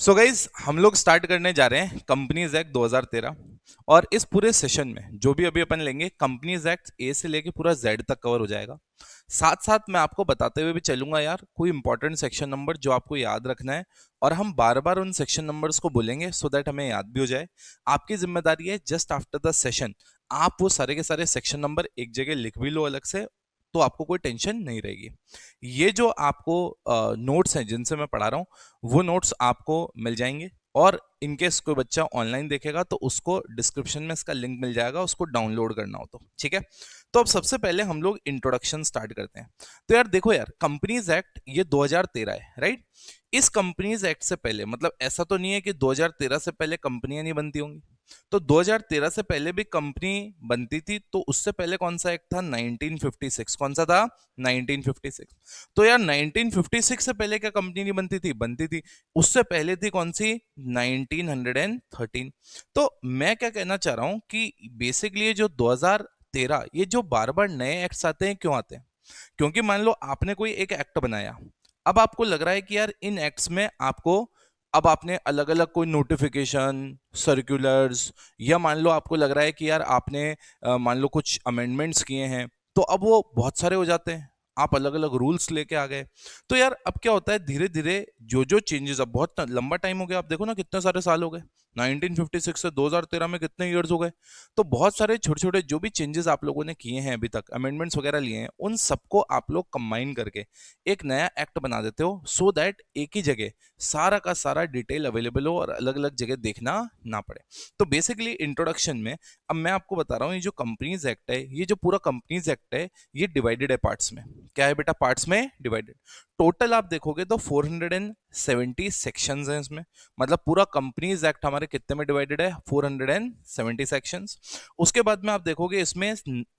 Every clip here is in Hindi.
सो गाइज हम लोग स्टार्ट करने जा रहे हैं कंपनीज एक्ट 2013। और इस पूरे सेशन में जो भी अभी अपन लेंगे कंपनीज एक्ट ए से लेके पूरा जेड तक कवर हो जाएगा। साथ साथ मैं आपको बताते हुए भी चलूंगा यार कोई इंपॉर्टेंट सेक्शन नंबर जो आपको याद रखना है। और हम बार बार उन सेक्शन नंबर्स को बोलेंगे सो दैट हमें याद भी हो जाए। आपकी जिम्मेदारी है जस्ट आफ्टर द सेशन आप वो सारे के सारे सेक्शन नंबर एक जगह लिख भी लो अलग से, तो आपको कोई टेंशन नहीं रहेगी। ये जो आपको नोट्स हैं जिनसे मैं पढ़ा रहा हूँ वो नोट्स आपको मिल जाएंगे। और इनकेस कोई बच्चा ऑनलाइन देखेगा तो उसको डिस्क्रिप्शन में इसका लिंक मिल जाएगा, उसको डाउनलोड करना हो तो ठीक है। तो अब सबसे पहले हम लोग इंट्रोडक्शन स्टार्ट करते हैं। तो यार देखो यार कंपनीज एक्ट ये 2013 है, राइट। इस कंपनीज एक्ट से पहले मतलब ऐसा तो नहीं है कि 2013 से पहले कंपनियां नहीं बनती होंगी। तो 2013 से पहले भी कंपनी बनती थी। तो उससे पहले कौन सा एक्ट था? 1956। कौन सा था? 1956। तो यार 1956 से पहले क्या कंपनी नहीं बनती थी? बनती थी। उससे पहले थी कौन सी? 1913। तो मैं क्या कहना चाह रहा हूं कि बेसिकली ये जो 2013 ये जो बार बार नए एक्ट्स आते हैं क्यों आते हैं? क्योंकि मान लो आपने कोई एक एक्ट बनाया, अब आपको लग रहा है कि यार इन एक्ट्स में आपको अब आपने अलग अलग कोई नोटिफिकेशन सर्कुलर्स या मान लो आपको लग रहा है कि यार आपने मान लो कुछ अमेंडमेंट्स किए हैं, तो अब वो बहुत सारे हो जाते हैं। आप अलग अलग रूल्स लेके आ गए। तो यार अब क्या होता है धीरे धीरे जो जो चेंजेस, अब बहुत लंबा टाइम हो गया, आप देखो ना कितने सारे साल हो गए। 1956 से 2013 में कितने ईयर्स हो गए। तो बहुत सारे छोटे छोटे जो भी चेंजेस आप लोगों ने किए हैं अभी तक, अमेंडमेंट्स वगैरह लिए हैं, उन सबको आप लोग कंबाइन करके एक नया एक्ट बना देते हो सो दैट एक ही जगह सारा का सारा डिटेल अवेलेबल हो और अलग अलग जगह देखना ना पड़े। तो बेसिकली इंट्रोडक्शन में अब मैं आपको बता रहा हूँ ये जो कंपनीज एक्ट है, ये जो पूरा कंपनीज एक्ट है, ये डिवाइडेड है पार्ट्स में। क्या है बेटा? पार्ट्स में डिवाइडेड। टोटल आप देखोगे तो 470 सेक्शंस हैं इसमें। मतलब पूरा कंपनीज एक्ट हमारे कितने में डिवाइडेड है? 470 सेक्शंस। उसके बाद में आप देखोगे इसमें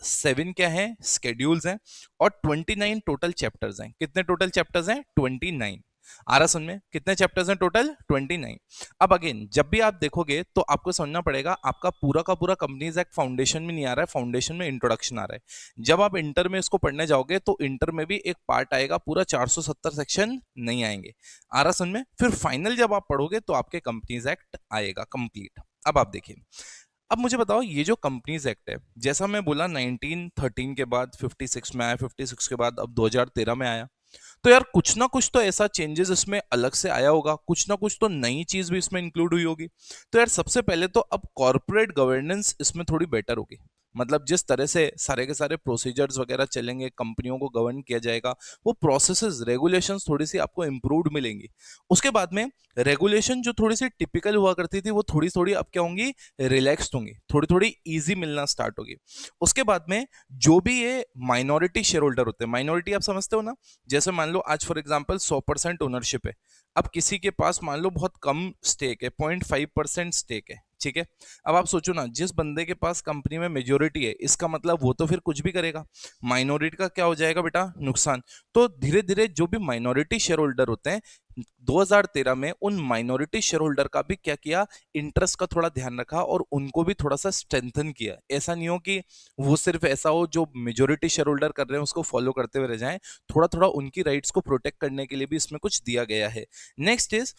7 क्या है? स्केड्यूल्स हैं। और 29 टोटल चैप्टर्स हैं। कितने टोटल चैप्टर्स हैं? 29। आ रहा सुन में? कितने चैप्टर्स हैं टोटल? 29। अब अगेन जब भी आप देखोगे तो आपको समझना पड़ेगा आपका पूरा का पूरा कंपनीज एक्ट फाउंडेशन में नहीं आ रहा है, फाउंडेशन में इंट्रोडक्शन आ रहा है। जब आप इंटर में इसको पढ़ने जाओगे तो इंटर में भी एक पार्ट आएगा, पूरा 470 सेक्शन नहीं आएंगे। आ रहा सुन में? फिर फाइनल जब आप पढ़ोगे तो आपके कंपनीज एक्ट आएगा कंप्लीट। अब आप देखिए, अब मुझे बताओ ये जो कंपनीज एक्ट है, जैसा मैं बोला 1913 के बाद 56 में आया, 56 के बाद अब 2013 में आया। तो यार कुछ ना कुछ तो ऐसा चेंजेस इसमें अलग से आया होगा, कुछ ना कुछ तो नई चीज भी इसमें इंक्लूड हुई होगी। तो यार सबसे पहले तो अब कॉर्पोरेट गवर्नेंस इसमें थोड़ी बेटर होगी। मतलब जिस तरह से सारे के सारे प्रोसीजर्स वगैरह चलेंगे, कंपनियों को गवर्न किया जाएगा, वो प्रोसेसेस रेगुलेशंस थोड़ी सी आपको इंप्रूव्ड मिलेंगी। उसके बाद में रेगुलेशन जो थोड़ी सी टिपिकल हुआ करती थी वो थोड़ी थोड़ी अब क्या होंगी? रिलैक्स्ड होंगी, थोड़ी थोड़ी इजी मिलना स्टार्ट होगी। उसके बाद में जो भी ये माइनॉरिटी शेयर होल्डर होते हैं, माइनॉरिटी आप समझते हो ना, जैसे मान लो आज फॉर एग्जांपल 100% ओनरशिप है। अब किसी के पास मान लो बहुत कम स्टेक है, 0.5% स्टेक है, ठीक है। अब आप सोचो ना, जिस बंदे के पास कंपनी में मेजोरिटी है इसका मतलब वो तो फिर कुछ भी करेगा, माइनॉरिटी का क्या हो जाएगा बेटा? नुकसान। तो धीरे धीरे जो भी माइनॉरिटी शेयर होल्डर होते हैं 2013 में उन माइनॉरिटी शेयर होल्डर का भी क्या किया? इंटरेस्ट का थोड़ा ध्यान रखा और उनको भी थोड़ा सा स्ट्रेंथन किया। ऐसा नहीं हो कि वो सिर्फ ऐसा हो जो मेजोरिटी शेयर होल्डर कर रहे हैं उसको फॉलो करते हुए रह जाएं। थोड़ा थोड़ा उनकी राइट्स को प्रोटेक्ट करने के लिए भी इसमें कुछ दिया गया है। नेक्स्ट इज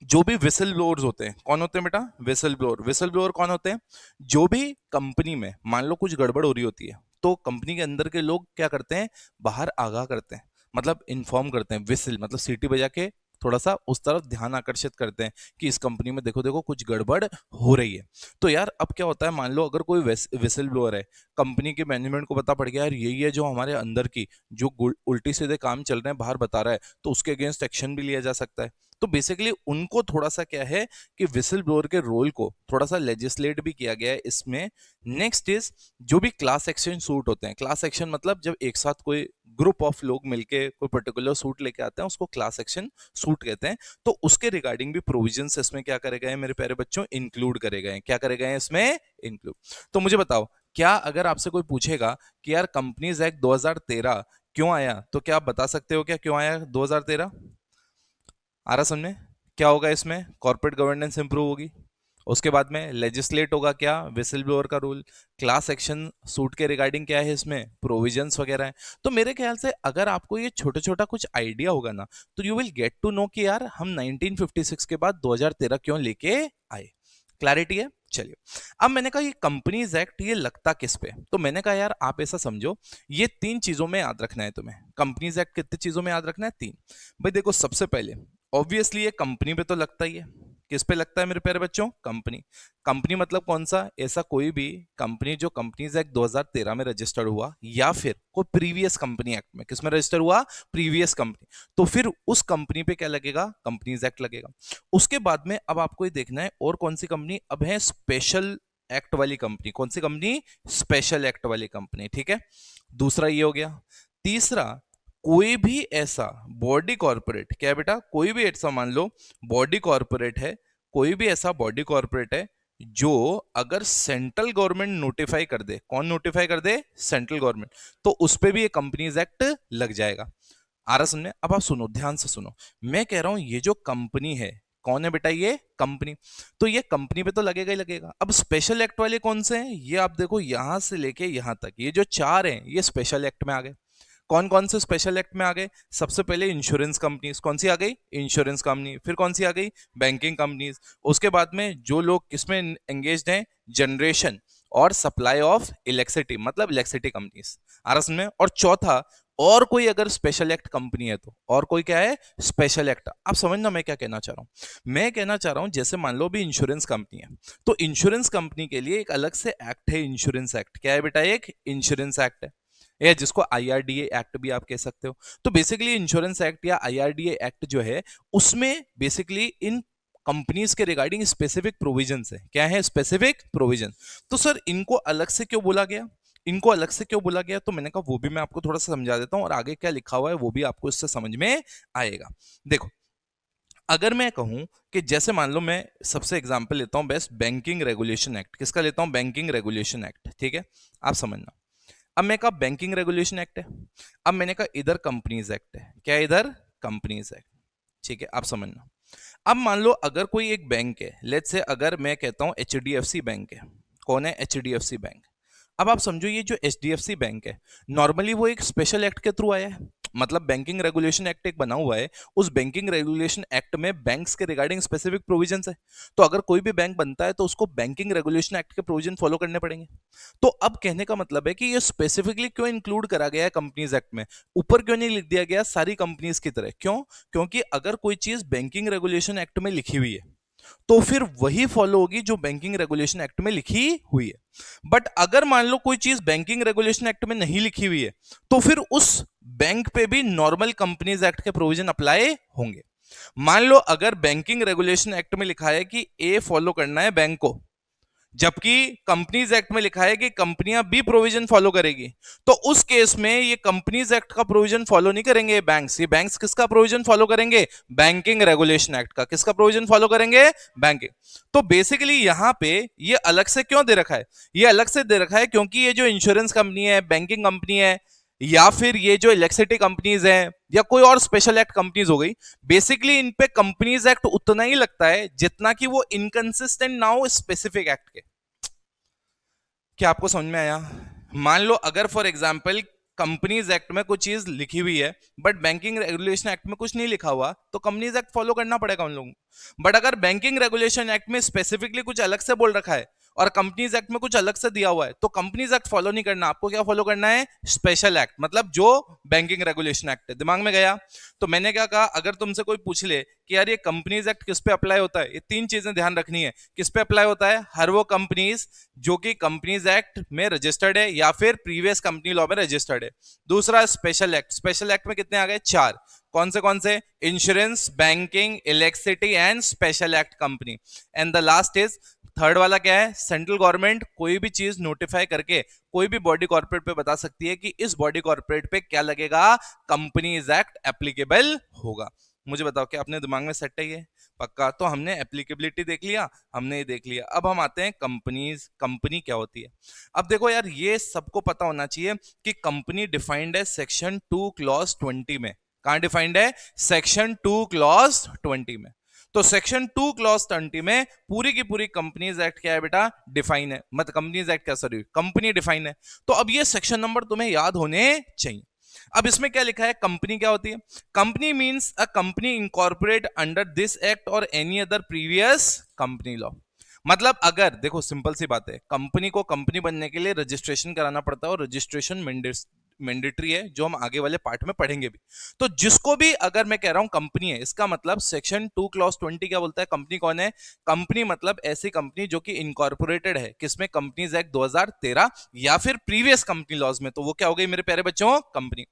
जो भी विसल ब्लोअर्स होते हैं, कौन होते हैं बेटा? Whistle blower. विसल ब्लोअर कौन होते हैं? जो भी कंपनी में मान लो कुछ गड़बड़ हो रही होती है तो कंपनी के अंदर के लोग क्या करते हैं? बाहर आगाह करते हैं, मतलब इन्फॉर्म करते हैं। विसल मतलब सीटी बजा के थोड़ा सा उस तरफ ध्यान आकर्षित करते हैं कि इस कंपनी में देखो देखो कुछ गड़बड़ हो रही है। तो यार अब क्या होता है, मान लो अगर कोई विसल ब्लोअर है, कंपनी के मैनेजमेंट को पता पड़ गया यार यही है जो हमारे अंदर की जो उल्टी सीधे काम चल रहे हैं बाहर बता रहा है, तो उसके अगेंस्ट एक्शन भी लिया जा सकता है। तो बेसिकली उनको थोड़ा सा क्या है कि विसल ब्लोअर के रोल को थोड़ा सा लेजिस्लेट भी किया गया है इसमें। नेक्स्ट इज जो भी क्लास एक्शन सूट होते हैं, क्लास एक्शन मतलब जब एक साथ कोई ग्रुप ऑफ लोग मिलके कोई पर्टिकुलर सूट लेके आते हैं उसको क्लास एक्शन सूट कहते हैं। तो उसके रिगार्डिंग भी प्रोविजंस इसमें क्या करे गए हैं मेरे प्यारे बच्चों? इंक्लूड करे गए हैं। क्या करे गए हैं इसमें? इंक्लूड। तो मुझे बताओ, क्या अगर आपसे कोई पूछेगा कि यार कंपनीज एक्ट 2013 क्यों आया, तो क्या आप बता सकते हो क्या क्यों आया 2013? आ रहा समझ में? क्या होगा इसमें? कॉर्पोरेट गवर्नेंस इंप्रूव होगी। उसके बाद में लेजिस्लेट होगा क्या, विसिल ब्लोअर का रूल, क्लास एक्शन सूट के रिगार्डिंग क्या है इसमें, प्रोविजंस वगैरह है। तो मेरे ख्याल से अगर आपको ये छोटा छोटा कुछ आइडिया होगा ना, तो you will get to know कि यार हम 1956 के बाद 2013 क्यों लेके आए। क्लैरिटी है। चलिए, अब मैंने कहा ये कंपनीज एक्ट ये लगता किस पे, तो मैंने कहा यार आप ऐसा समझो, ये तीन चीजों में याद रखना है तुम्हें। कंपनीज एक्ट कितनी चीजों में याद रखना है, तीन। भाई देखो, सबसे पहले ऑब्वियसली ये कंपनी पे तो लगता ही है। किस पे लगता है मेरे प्यारे बच्चों, कंपनी। कंपनी मतलब कौन सा, ऐसा कोई भी कंपनी जो कंपनीज एक्ट 2013 में रजिस्टर्ड हुआ, या फिर कोई प्रीवियस कंपनी एक्ट में, किसमें रजिस्टर हुआ, प्रीवियस कंपनी, तो फिर उस कंपनी पे क्या लगेगा, कंपनीज एक्ट लगेगा। उसके बाद में अब आपको ये देखना है और कौन सी कंपनी अब है, स्पेशल एक्ट वाली कंपनी। कौन सी कंपनी, स्पेशल एक्ट वाली कंपनी, ठीक है। दूसरा ये हो गया। तीसरा, कोई भी ऐसा बॉडी कॉर्पोरेट, क्या है बेटा, कोई भी ऐसा मान लो बॉडी कॉर्पोरेट है, कोई भी ऐसा बॉडी कॉर्पोरेट है जो अगर सेंट्रल गवर्नमेंट नोटिफाई कर दे, कौन नोटिफाई कर दे, सेंट्रल गवर्नमेंट, तो उस पे भी ये कंपनीज एक्ट लग जाएगा। आ रहा सुनने, अब आप सुनो, ध्यान से सुनो। मैं कह रहा हूं ये जो कंपनी है, कौन है बेटा, ये कंपनी, तो ये कंपनी पे तो लगेगा ही लगेगा। अब स्पेशल एक्ट वाले कौन से हैं, ये आप देखो यहां से लेके यहां तक, ये जो चार हैं ये स्पेशल एक्ट में आ गए। कौन कौन से स्पेशल एक्ट में आ गए, सबसे पहले इंश्योरेंस कंपनीज, कौन सी आ गई, इंश्योरेंस कंपनी। फिर कौन सी आ गई, बैंकिंग कंपनीज। उसके बाद में जो लोग किसमें एंगेज्ड हैं, जनरेशन और सप्लाई ऑफ इलेक्ट्रिसिटी, मतलब इलेक्ट्रिसिटी कंपनीज। आ रहा समझ में। और चौथा, और कोई अगर स्पेशल एक्ट कंपनी है तो, और कोई क्या है, स्पेशल एक्ट। आप समझना मैं क्या कहना चाह रहा हूं, मैं कहना चाह रहा हूं जैसे मान लो भी इंश्योरेंस कंपनी है, तो इंश्योरेंस कंपनी के लिए एक अलग से एक्ट है, इंश्योरेंस एक्ट। क्या है बेटा, एक इंश्योरेंस एक्ट है, या जिसको आईआरडीए एक्ट भी आप कह सकते हो। तो बेसिकली इंश्योरेंस एक्ट या आईआरडीए एक्ट जो है, उसमें बेसिकली इन कंपनीज के रिगार्डिंग स्पेसिफिक प्रोविजंस है। क्या है, स्पेसिफिक प्रोविजन। तो सर इनको अलग से क्यों बोला गया, इनको अलग से क्यों बोला गया, तो मैंने कहा वो भी मैं आपको थोड़ा सा समझा देता हूं, और आगे क्या लिखा हुआ है वो भी आपको इससे समझ में आएगा। देखो, अगर मैं कहूं कि जैसे मान लो, मैं सबसे एग्जांपल लेता हूं बेस्ट, बैंकिंग रेगुलेशन एक्ट। किसका लेता हूं, बैंकिंग रेगुलेशन एक्ट, ठीक है। आप समझना, अब मैं कहा बैंकिंग रेगुलेशन एक्ट है, अब मैंने कहा इधर कंपनीज एक्ट है। क्या है, इधर कंपनीज एक्ट, ठीक है। आप समझना, अब मान लो अगर कोई एक बैंक है, लेट्स से अगर मैं कहता हूं एचडीएफसी बैंक है। कौन है, एचडीएफसी बैंक। अब आप समझो ये जो एचडीएफसी बैंक है, नॉर्मली वो एक स्पेशल एक्ट के थ्रू आया है, मतलब बैंकिंग रेगुलेशन एक्ट एक बना हुआ है, उस बैंकिंग रेगुलेशन एक्ट में बैंक्स के रिगार्डिंग स्पेसिफिक प्रोविजंस है। तो अगर कोई भी बैंक बनता है तो उसको बैंकिंग रेगुलेशन एक्ट के प्रोविजन फॉलो करने पड़ेंगे। तो अब कहने का मतलब है कि ये स्पेसिफिकली क्यों इंक्लूड करा गया है कंपनीज एक्ट में, ऊपर क्यों नहीं लिख दिया गया सारी कंपनीज की तरह, क्यों, क्योंकि अगर कोई चीज बैंकिंग रेगुलेशन एक्ट में लिखी हुई है तो फिर वही फॉलो होगी जो बैंकिंग रेगुलेशन एक्ट में लिखी हुई है। बट अगर मान लो कोई चीज बैंकिंग रेगुलेशन एक्ट में नहीं लिखी हुई है, तो फिर उस बैंक पे भी नॉर्मल कंपनीज एक्ट के प्रोविजन अप्लाई होंगे। मान लो अगर बैंकिंग रेगुलेशन एक्ट में लिखा है कि ए फॉलो करना है बैंक को, जबकि कंपनीज एक्ट में लिखा है कि कंपनियां बी प्रोविजन फॉलो करेगी, तो उस केस में ये कंपनीज एक्ट का प्रोविजन फॉलो नहीं करेंगे बैंक्स। ये बैंक्स किसका प्रोविजन फॉलो करेंगे, बैंकिंग रेगुलेशन एक्ट का। किसका प्रोविजन फॉलो करेंगे, बैंकिंग। तो बेसिकली यहां पे ये अलग से क्यों दे रखा है, ये अलग से दे रखा है क्योंकि ये जो इंश्योरेंस कंपनी है, बैंकिंग कंपनी है, या फिर ये जो इलेक्ट्रिसिटी कंपनीज हैं, या कोई और स्पेशल एक्ट कंपनीज हो गई, बेसिकली इन पे कंपनीज एक्ट उतना ही लगता है जितना कि वो इनकंसिस्टेंट ना हो स्पेसिफिक एक्ट के। क्या आपको समझ में आया। मान लो अगर फॉर एग्जांपल कंपनीज एक्ट में कुछ चीज लिखी हुई है बट बैंकिंग रेगुलेशन एक्ट में कुछ नहीं लिखा हुआ, तो कंपनीज एक्ट फॉलो करना पड़ेगा उन लोगों को। बट अगर बैंकिंग रेगुलेशन एक्ट में स्पेसिफिकली कुछ अलग से बोल रखा है और कंपनीज एक्ट में कुछ अलग से दिया हुआ है, तो कंपनीज एक्ट फॉलो नहीं करना, आपको क्या फॉलो करना है, स्पेशल एक्ट, मतलब जो बैंकिंग रेगुलेशन एक्ट है। दिमाग में गया। तो मैंने क्या कहा, अगर तुमसे कोई पूछ ले कि यार ये कंपनीज एक्ट किस पे अप्लाई होता है, ये तीन चीजें ध्यान रखनी है। किस पे अप्लाई होता है, हर वो कंपनीज जो कि कंपनीज एक्ट में रजिस्टर्ड है या फिर प्रीवियस कंपनी लॉ में रजिस्टर्ड है। दूसरा स्पेशल एक्ट, स्पेशल एक्ट में कितने आ गए, चार। कौन से, insurance, banking, electricity and special act company. And the last is, third वाला क्या है, सेंट्रल गवर्नमेंट कोई भी चीज नोटिफाई करके कोई भी बॉडी कॉर्पोरेट पे बता सकती है कि इस बॉडी कॉर्पोरेट पे क्या लगेगा, कंपनीज एक्ट एप्लीकेबल होगा। मुझे बताओ कि अपने दिमाग में सेट है ये, पक्का। तो हमने एप्लीकेबिलिटी देख लिया, हमने ये देख लिया। अब हम आते हैं कंपनीज, कंपनी क्या होती है। अब देखो यार, ये सबको पता होना चाहिए कि कंपनी डिफाइंड है सेक्शन 2 क्लॉज 20 में। कहां डिफाइंड है, सेक्शन 2 क्लॉज 20 में। तो सेक्शन 2 क्लॉज 20 में पूरी की पूरी कंपनीज एक्ट क्या है बेटा, डिफाइन है, मतलब कंपनीज एक्ट क्या, सॉरी कंपनी डिफाइन है। तो अब ये सेक्शन नंबर तुम्हें याद होने चाहिए। अब इसमें क्या लिखा है, कंपनी क्या होती है, company means a company incorporate under this act और any other previous company law. मतलब अगर देखो सिंपल सी बात है, कंपनी को कंपनी बनने के लिए रजिस्ट्रेशन कराना पड़ता है और रजिस्ट्रेशन मैंडेटरी है, जो हम आगे वाले पार्ट में पढ़ेंगे भी। तो जिसको भी अगर मैं कह रहा हूं कंपनी है, इसका मतलब सेक्शन 2 क्लॉज 20 क्या बोलता है, कंपनी कौन है, कंपनी मतलब ऐसी कंपनी जो कि इनकॉर्पोरेटेड है किसमें, कंपनीज एक्ट 2013 या फिर प्रीवियस कंपनी लॉज में, तो वो क्या हो गई मेरे प्यारे बच्चों, कंपनी।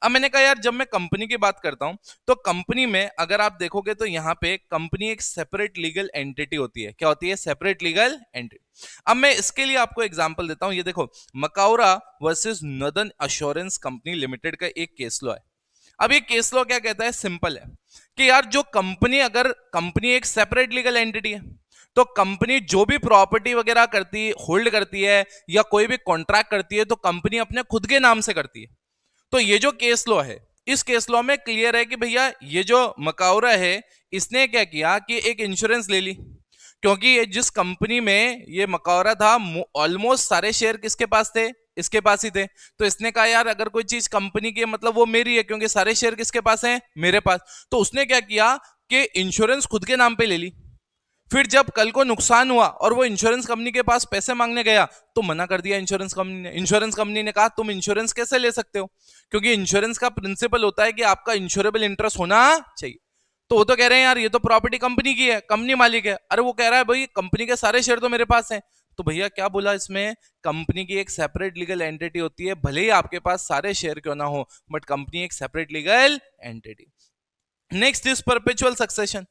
अब मैंने कहा यार जब मैं कंपनी की बात करता हूं तो कंपनी में अगर आप देखोगे तो यहां पे कंपनी एक सेपरेट लीगल एंटिटी होती है, क्या होती है, सेपरेट लीगल एंटिटी। अब मैं इसके लिए आपको एग्जांपल देता हूं, ये देखो Macaura versus Northern Assurance Company Limited का एक केस लॉ है। अब ये केस लॉ क्या कहता है, सिंपल है कि यार जो कंपनी, अगर कंपनी एक सेपरेट लीगल एंटिटी है तो कंपनी जो भी प्रॉपर्टी वगैरह करती होल्ड करती है या कोई भी कॉन्ट्रैक्ट करती है तो कंपनी अपने खुद के नाम से करती है। तो ये जो केस लॉ है, इस केस लॉ में क्लियर है कि भैया ये जो मकाउरा है इसने क्या किया कि एक इंश्योरेंस ले ली, क्योंकि ये जिस कंपनी में ये मकाउरा था ऑलमोस्ट सारे शेयर किसके पास थे, इसके पास ही थे। तो इसने कहा यार अगर कोई चीज कंपनी की है मतलब वो मेरी है, क्योंकि सारे शेयर किसके पास हैं, मेरे पास। तो उसने क्या किया कि इंश्योरेंस खुद के नाम पे ले ली। फिर जब कल को नुकसान हुआ और वो इंश्योरेंस कंपनी के पास पैसे मांगने गया तो मना कर दिया इंश्योरेंस कंपनी ने। इंश्योरेंस कंपनी ने कहा तुम इंश्योरेंस कैसे ले सकते हो, क्योंकि इंश्योरेंस का प्रिंसिपल होता है कि आपका इंश्योरेबल इंटरेस्ट होना चाहिए। तो वो तो कह रहे हैं यार ये तो प्रॉपर्टी कंपनी की है, कंपनी मालिक है। अरे वो कह रहा है भाई कंपनी के सारे शेयर तो मेरे पास हैं। तो भैया क्या बोला इसमें, कंपनी की एक सेपरेट लीगल एंटिटी होती है, भले ही आपके पास सारे शेयर क्यों ना हो, बट कंपनी एक separate legal entity. Next is perpetual succession,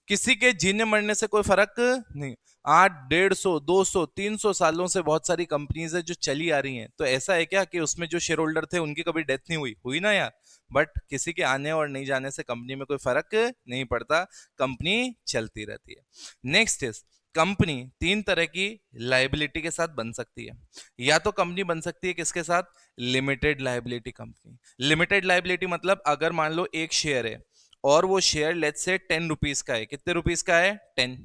किसी के जीने मरने से कोई फर्क नहीं। 800, 150, 200, 300 सालों से बहुत सारी कंपनीज है जो चली आ रही हैं, तो ऐसा है क्या कि उसमें जो शेयर होल्डर थे उनकी कभी डेथ नहीं हुई, हुई ना यार। बट किसी के आने और नहीं जाने से कंपनी में कोई फर्क नहीं पड़ता, कंपनी चलती रहती है। नेक्स्ट इज कंपनी तीन तरह की लाइबिलिटी के साथ बन सकती है। या तो कंपनी बन सकती है किसके साथ, limited liability company. Limited liability मतलब अगर मान लो एक शेयर है और वो शेयर लेट्स से 10 रुपीज का है, कितने रुपीज का है, 10।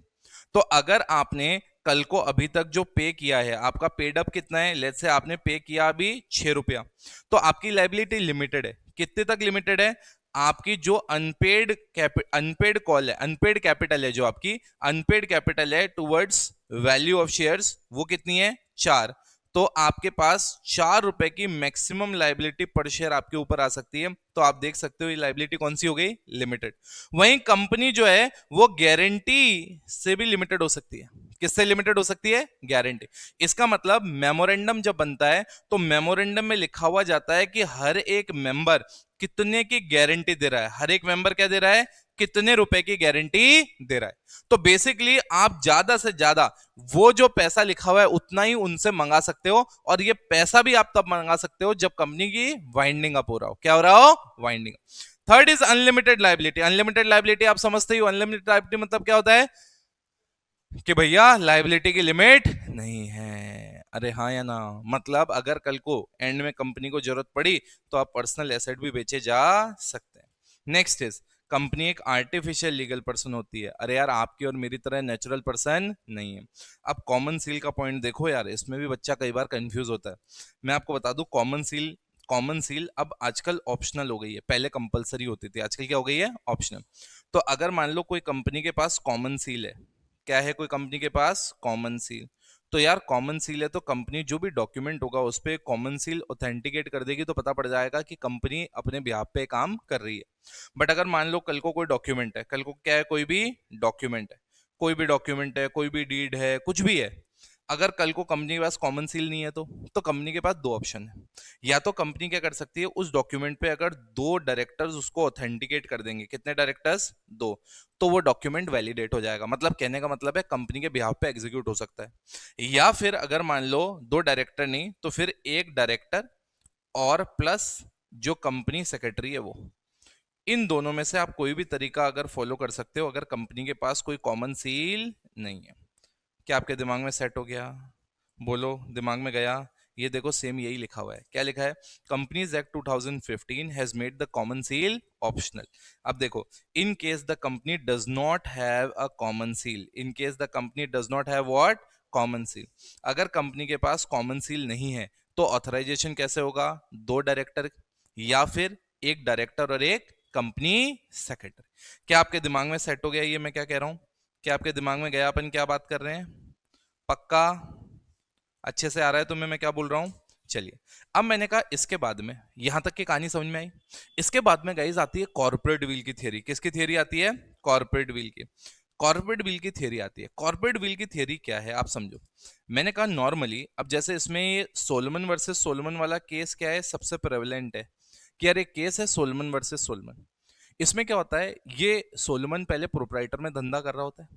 तो अगर आपने कल को अभी तक जो पे किया है, आपका पेड अप कितना है, लेट्स से आपने पे किया अभी 6 रुपया, तो आपकी लाइबिलिटी लिमिटेड है। कितने तक लिमिटेड है, आपकी जो अनपेड कॉल है, अनपेड कैपिटल है, जो आपकी अनपेड कैपिटल है टुवर्ड्स वैल्यू ऑफ शेयर्स, वो कितनी है, 4। तो आपके पास 4 रुपए की मैक्सिमम लाइबिलिटी पर शेयर आपके ऊपर आ सकती है। तो आप देख सकते हो ये लाइबिलिटी कौन सी हो गई, लिमिटेड। वहीं कंपनी जो है वो गारंटी से भी लिमिटेड हो सकती है। किससे लिमिटेड हो सकती है, गारंटी। इसका मतलब मेमोरेंडम जब बनता है तो मेमोरेंडम में लिखा हुआ जाता है कि हर एक मेंबर कितने की गारंटी दे रहा है, हर एक मेंबर क्या दे रहा है, कितने रुपए की गारंटी दे रहा है। तो बेसिकली आप ज्यादा से ज्यादा वो जो पैसा लिखा हुआ है उतना ही उनसे मंगा सकते हो, और ये पैसा भी आप तब मंगा सकते हो जब कंपनी की वाइंडिंग अप हो रहा हो। क्या हो रहा हो, winding. Third is unlimited liability. Unlimited liability आप समझते हो, अनलिमिटेड लाइबिलिटी मतलब क्या होता है कि भैया लाइबिलिटी की लिमिट नहीं है। अरे हाँ या ना, मतलब अगर कल को एंड में कंपनी को जरूरत पड़ी तो आप पर्सनल एसेट भी बेचे जा सकते हैं। नेक्स्ट इज कंपनी एक आर्टिफिशियल लीगल पर्सन होती है। अरे यार आपकी और मेरी तरह नेचुरल पर्सन नहीं है। अब कॉमन सील का पॉइंट देखो यार, इसमें भी बच्चा कई बार कंफ्यूज होता है। मैं आपको बता दूं कॉमन सील अब आजकल ऑप्शनल हो गई है, पहले कंपलसरी होती थी, आजकल क्या हो गई है, ऑप्शनल। तो अगर मान लो कोई कंपनी के पास कॉमन सील है, क्या है, कोई कंपनी के पास कॉमन सील, तो यार कॉमन सील है तो कंपनी जो भी डॉक्यूमेंट होगा उस पर कॉमन सील ऑथेंटिकेट कर देगी, तो पता पड़ जाएगा कि कंपनी अपने बिहाफ पे काम कर रही है। बट अगर मान लो कल को कोई डॉक्यूमेंट है, कल को क्या है, कोई भी डॉक्यूमेंट है, कोई भी डॉक्यूमेंट है, कोई भी डीड है, कुछ भी है, अगर कल को कंपनी के पास कॉमन सील नहीं है तो कंपनी के पास दो ऑप्शन है। या तो कंपनी क्या कर सकती है, उस डॉक्यूमेंट पे अगर दो डायरेक्टर्स उसको ऑथेंटिकेट कर देंगे, कितने डायरेक्टर्स, दो, तो वो डॉक्यूमेंट वैलिडेट हो जाएगा। मतलब कहने का मतलब है कंपनी के बिहाफ पे एग्जीक्यूट हो सकता है। या फिर अगर मान लो दो डायरेक्टर नहीं तो फिर एक डायरेक्टर और प्लस जो कंपनी सेक्रेटरी है वो, इन दोनों में से आप कोई भी तरीका अगर फॉलो कर सकते हो अगर कंपनी के पास कोई कॉमन सील नहीं है। क्या आपके दिमाग में सेट हो गया, बोलो दिमाग में गया। ये देखो सेम यही लिखा हुआ है। क्या लिखा है? Companies act 2015 has made the common seal optional. अब देखो, in case the company does not have a common seal, in case the company does not have what? Common seal. अगर कंपनी के पास कॉमन सील नहीं है तो ऑथराइजेशन कैसे होगा? दो डायरेक्टर या फिर एक डायरेक्टर और एक कंपनी सेक्रेटरी। क्या आपके दिमाग में सेट हो गया ये मैं क्या कह रहा हूं? क्या आपके दिमाग में गया अपन क्या बात कर रहे हैं? पक्का अच्छे से आ रहा है तुम्हें मैं क्या बोल रहा हूं? चलिए, अब मैंने कहा इसके बाद में, यहां तक की कहानी समझ में आई। इसके बाद में गाइस आती है कॉर्पोरेट व्हील की थियरी। किसकी थियरी आती है? कॉर्पोरेट व्हील की। कॉर्पोरेट व्हील की थियरी आती है। कॉर्पोरेट व्हील की थियरी क्या है आप समझो। मैंने कहा नॉर्मली, अब जैसे इसमें ये सोलोमन वर्सेस सोलोमन वाला केस क्या है, सबसे प्रेवलेंट है कि यार एक केस है सोलोमन वर्सेस सोलोमन। इसमें क्या होता है, ये सोलोमन पहले प्रोप्राइटर में धंधा कर रहा होता है,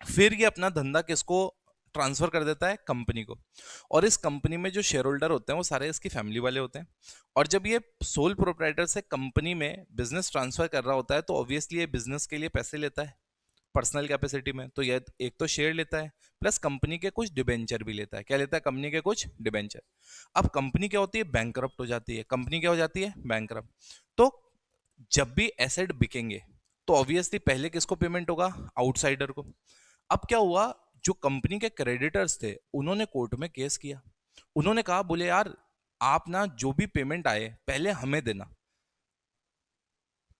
फिर ये अपना धंधा किसको ट्रांसफर कर देता है? कंपनी को। और इस कंपनी में जो शेयर होल्डर होते हैं वो सारे इसकी फैमिली वाले होते हैं। और जब ये सोल प्रोप्राइटर से कंपनी में बिजनेस ट्रांसफर कर रहा होता है तो ऑब्वियसली ये बिजनेस के लिए पैसे लेता है पर्सनल कैपेसिटी में। तो ये एक तो शेयर लेता है, प्लस कंपनी के कुछ डिबेंचर भी लेता है। क्या लेता है? कंपनी के कुछ डिबेंचर। अब कंपनी क्या होती है? बैंकरप्ट हो जाती है। कंपनी क्या हो जाती है? बैंकरप्ट। तो जब भी एसेट बिकेंगे तो ऑब्वियसली पहले किसको पेमेंट होगा? आउटसाइडर को। अब क्या हुआ, जो कंपनी के क्रेडिटर्स थे उन्होंने कोर्ट में केस किया। उन्होंने कहा, बोले यार आप ना जो भी पेमेंट आए पहले हमें देना।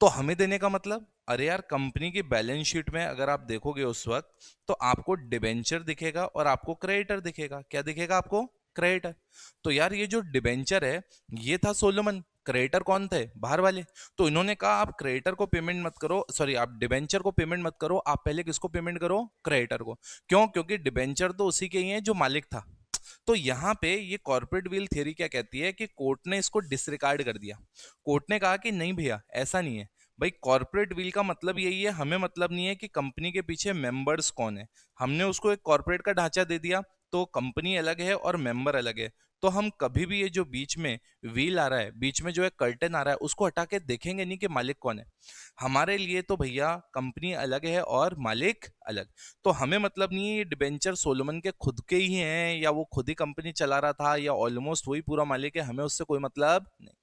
तो हमें देने का मतलब, अरे यार कंपनी की बैलेंस शीट में अगर आप देखोगे उस वक्त तो आपको डिबेंचर दिखेगा और आपको क्रेडिटर दिखेगा। क्या दिखेगा आपको? क्रेडिटर। तो यार ये जो डिबेंचर है ये था सोलोमन, क्रेडिटर कौन थे? बाहर वाले। तो इन्होंने कहा आप क्रेडिटर को पेमेंट मत करो, सॉरी आप डिबेंचर को पेमेंट मत करो, आप पहले किसको पेमेंट करो? क्रेडिटर को। क्यों? क्योंकि डिबेंचर तो उसी के ही है जो मालिक था। तो यहां पे ये कॉर्पोरेट व्हील थ्योरी क्या कहती है कि कोर्ट ने इसको डिसरिगार्ड कर दिया। कोर्ट ने कहा कि नहीं भैया ऐसा नहीं है। भाई कॉर्पोरेट व्हील का मतलब यही है, हमें मतलब नहीं है कि कंपनी के पीछे मेंबर्स कौन है। हमने उसको एक कॉर्पोरेट का ढांचा दे दिया तो कंपनी अलग है और मेंबर अलग है। तो हम कभी भी ये जो बीच में व्हील आ रहा है, बीच में जो है कर्टन आ रहा है, उसको हटा के देखेंगे नहीं कि मालिक कौन है। हमारे लिए तो भैया कंपनी अलग है और मालिक अलग। तो हमें मतलब नहीं है ये डिबेंचर सोलोमन के खुद के ही हैं या वो खुद ही कंपनी चला रहा था या ऑलमोस्ट वही पूरा मालिक है, हमें उससे कोई मतलब नहीं।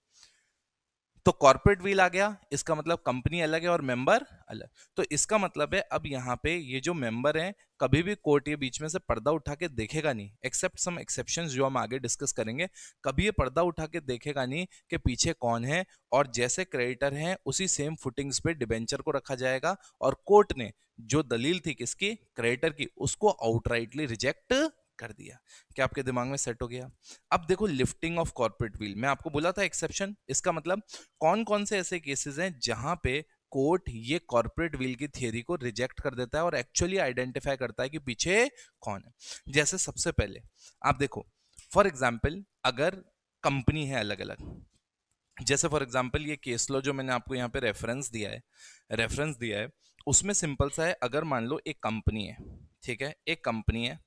तो कॉर्पोरेट व्हील आ गया, इसका मतलब कंपनी अलग है और मेंबर अलग। तो इसका मतलब है अब यहाँ पे ये जो मेंबर हैं कभी भी कोर्ट ये बीच में से पर्दा उठा के देखेगा नहीं, एक्सेप्ट सम एक्सेप्शंस जो हम आगे डिस्कस करेंगे। कभी ये पर्दा उठा के देखेगा नहीं कि पीछे कौन है, और जैसे क्रेडिटर हैं उसी सेम फुटिंग्स पे डिबेंचर को रखा जाएगा। और कोर्ट ने जो दलील थी किसकी? क्रेडिटर की, उसको आउटराइटली रिजेक्ट कर दिया। क्या आपके दिमाग में सेट हो गया? अब देखो लिफ्टिंग ऑफ कॉर्पोरेट व्हील, मैं आपको बोला था एक्सेप्शन, इसका मतलब कौन कौन से ऐसे केसेस हैं जहां पे कोर्ट ये कॉर्पोरेट व्हील की थियरी को रिजेक्ट कर देता है और एक्चुअली आइडेंटिफाई करता है कि पीछे कौन है। जैसे सबसे पहले आप देखो, फॉर एग्जाम्पल अगर कंपनी है अलग अलग, जैसे फॉर एग्जाम्पल ये केस लो जो मैंने आपको यहाँ पे रेफरेंस दिया है उसमें सिंपल सा है। अगर मान लो एक कंपनी है, ठीक है, एक कंपनी है,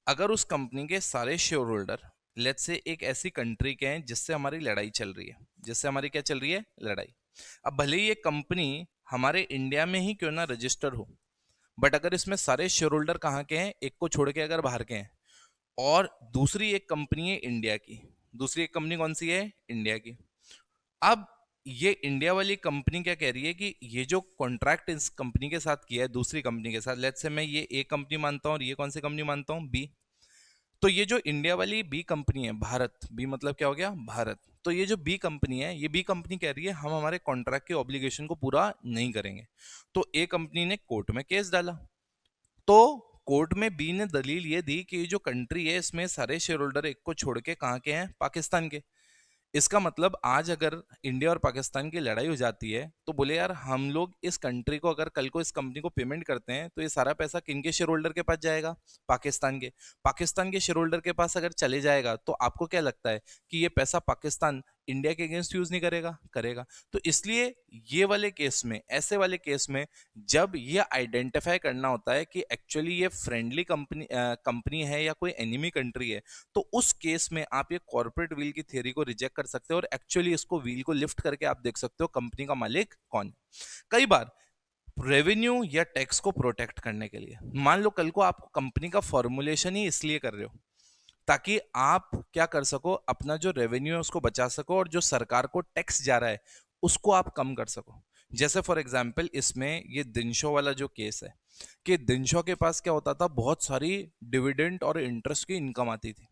अगर उस कंपनी के सारे शेयर होल्डर लेट्स से एक ऐसी कंट्री के हैं जिससे हमारी लड़ाई चल रही है, जिससे हमारी क्या चल रही है? लड़ाई। अब भले ही ये कंपनी हमारे इंडिया में ही क्यों ना रजिस्टर हो, बट अगर इसमें सारे शेयर होल्डर कहाँ के हैं? एक को छोड़ के अगर बाहर के हैं, और दूसरी एक कंपनी है इंडिया की, दूसरी एक कंपनी कौन सी है? इंडिया की। अब ये इंडिया वाली कंपनी क्या कह रही है कि ये जो कॉन्ट्रैक्ट इस कंपनी के साथ किया है दूसरी कंपनी के साथ, लेट्स से मैं ये ए कंपनी मानता हूँ और ये कौन सी कंपनी मानता हूँ? बी। तो ये जो इंडिया वाली बी कंपनी है, भारत, बी मतलब क्या हो गया? भारत। तो ये जो बी कंपनी है, ये बी कंपनी कह रही है हम हमारे कॉन्ट्रैक्ट के ऑब्लिगेशन को पूरा नहीं करेंगे। तो ए कंपनी ने कोर्ट में केस डाला। तो कोर्ट में बी ने दलील ये दी कि ये जो कंट्री है इसमें सारे शेयर होल्डर एक को छोड़ के कहाँ के हैं? पाकिस्तान के। इसका मतलब आज अगर इंडिया और पाकिस्तान की लड़ाई हो जाती है तो बोले यार हम लोग इस कंट्री को अगर कल को इस कंपनी को पेमेंट करते हैं तो ये सारा पैसा किनके शेयर होल्डर के पास जाएगा? पाकिस्तान के। पाकिस्तान के शेयर होल्डर के पास अगर चले जाएगा तो आपको क्या लगता है कि ये पैसा पाकिस्तान इंडिया के अगेंस्ट यूज नहीं करेगा? करेगा। तो इसलिए ये वाले केस में, ऐसे वाले केस में जब ये आइडेंटिफाई करना होता है कि एक्चुअली ये फ्रेंडली कंपनी है या कोई एनिमी कंट्री है, तो उस केस में आप ये कॉर्पोरेट व्हील की थ्योरी को रिजेक्ट कर सकते हो और एक्चुअली इसको व्हील को लिफ्ट करके आप देख सकते हो कंपनी का मालिक कौन है। कई बार रेवेन्यू या टैक्स को प्रोटेक्ट करने के लिए, मान लो कल को आप कंपनी का फॉर्मुलेशन ही इसलिए कर रहे हो ताकि आप क्या कर सको, अपना जो रेवेन्यू है उसको बचा सको और जो सरकार को टैक्स जा रहा है उसको आप कम कर सको। जैसे फॉर एग्जांपल इसमें ये दिनशो वाला जो केस है, कि दिनशो के पास क्या होता था, बहुत सारी डिविडेंड और इंटरेस्ट की इनकम आती थी।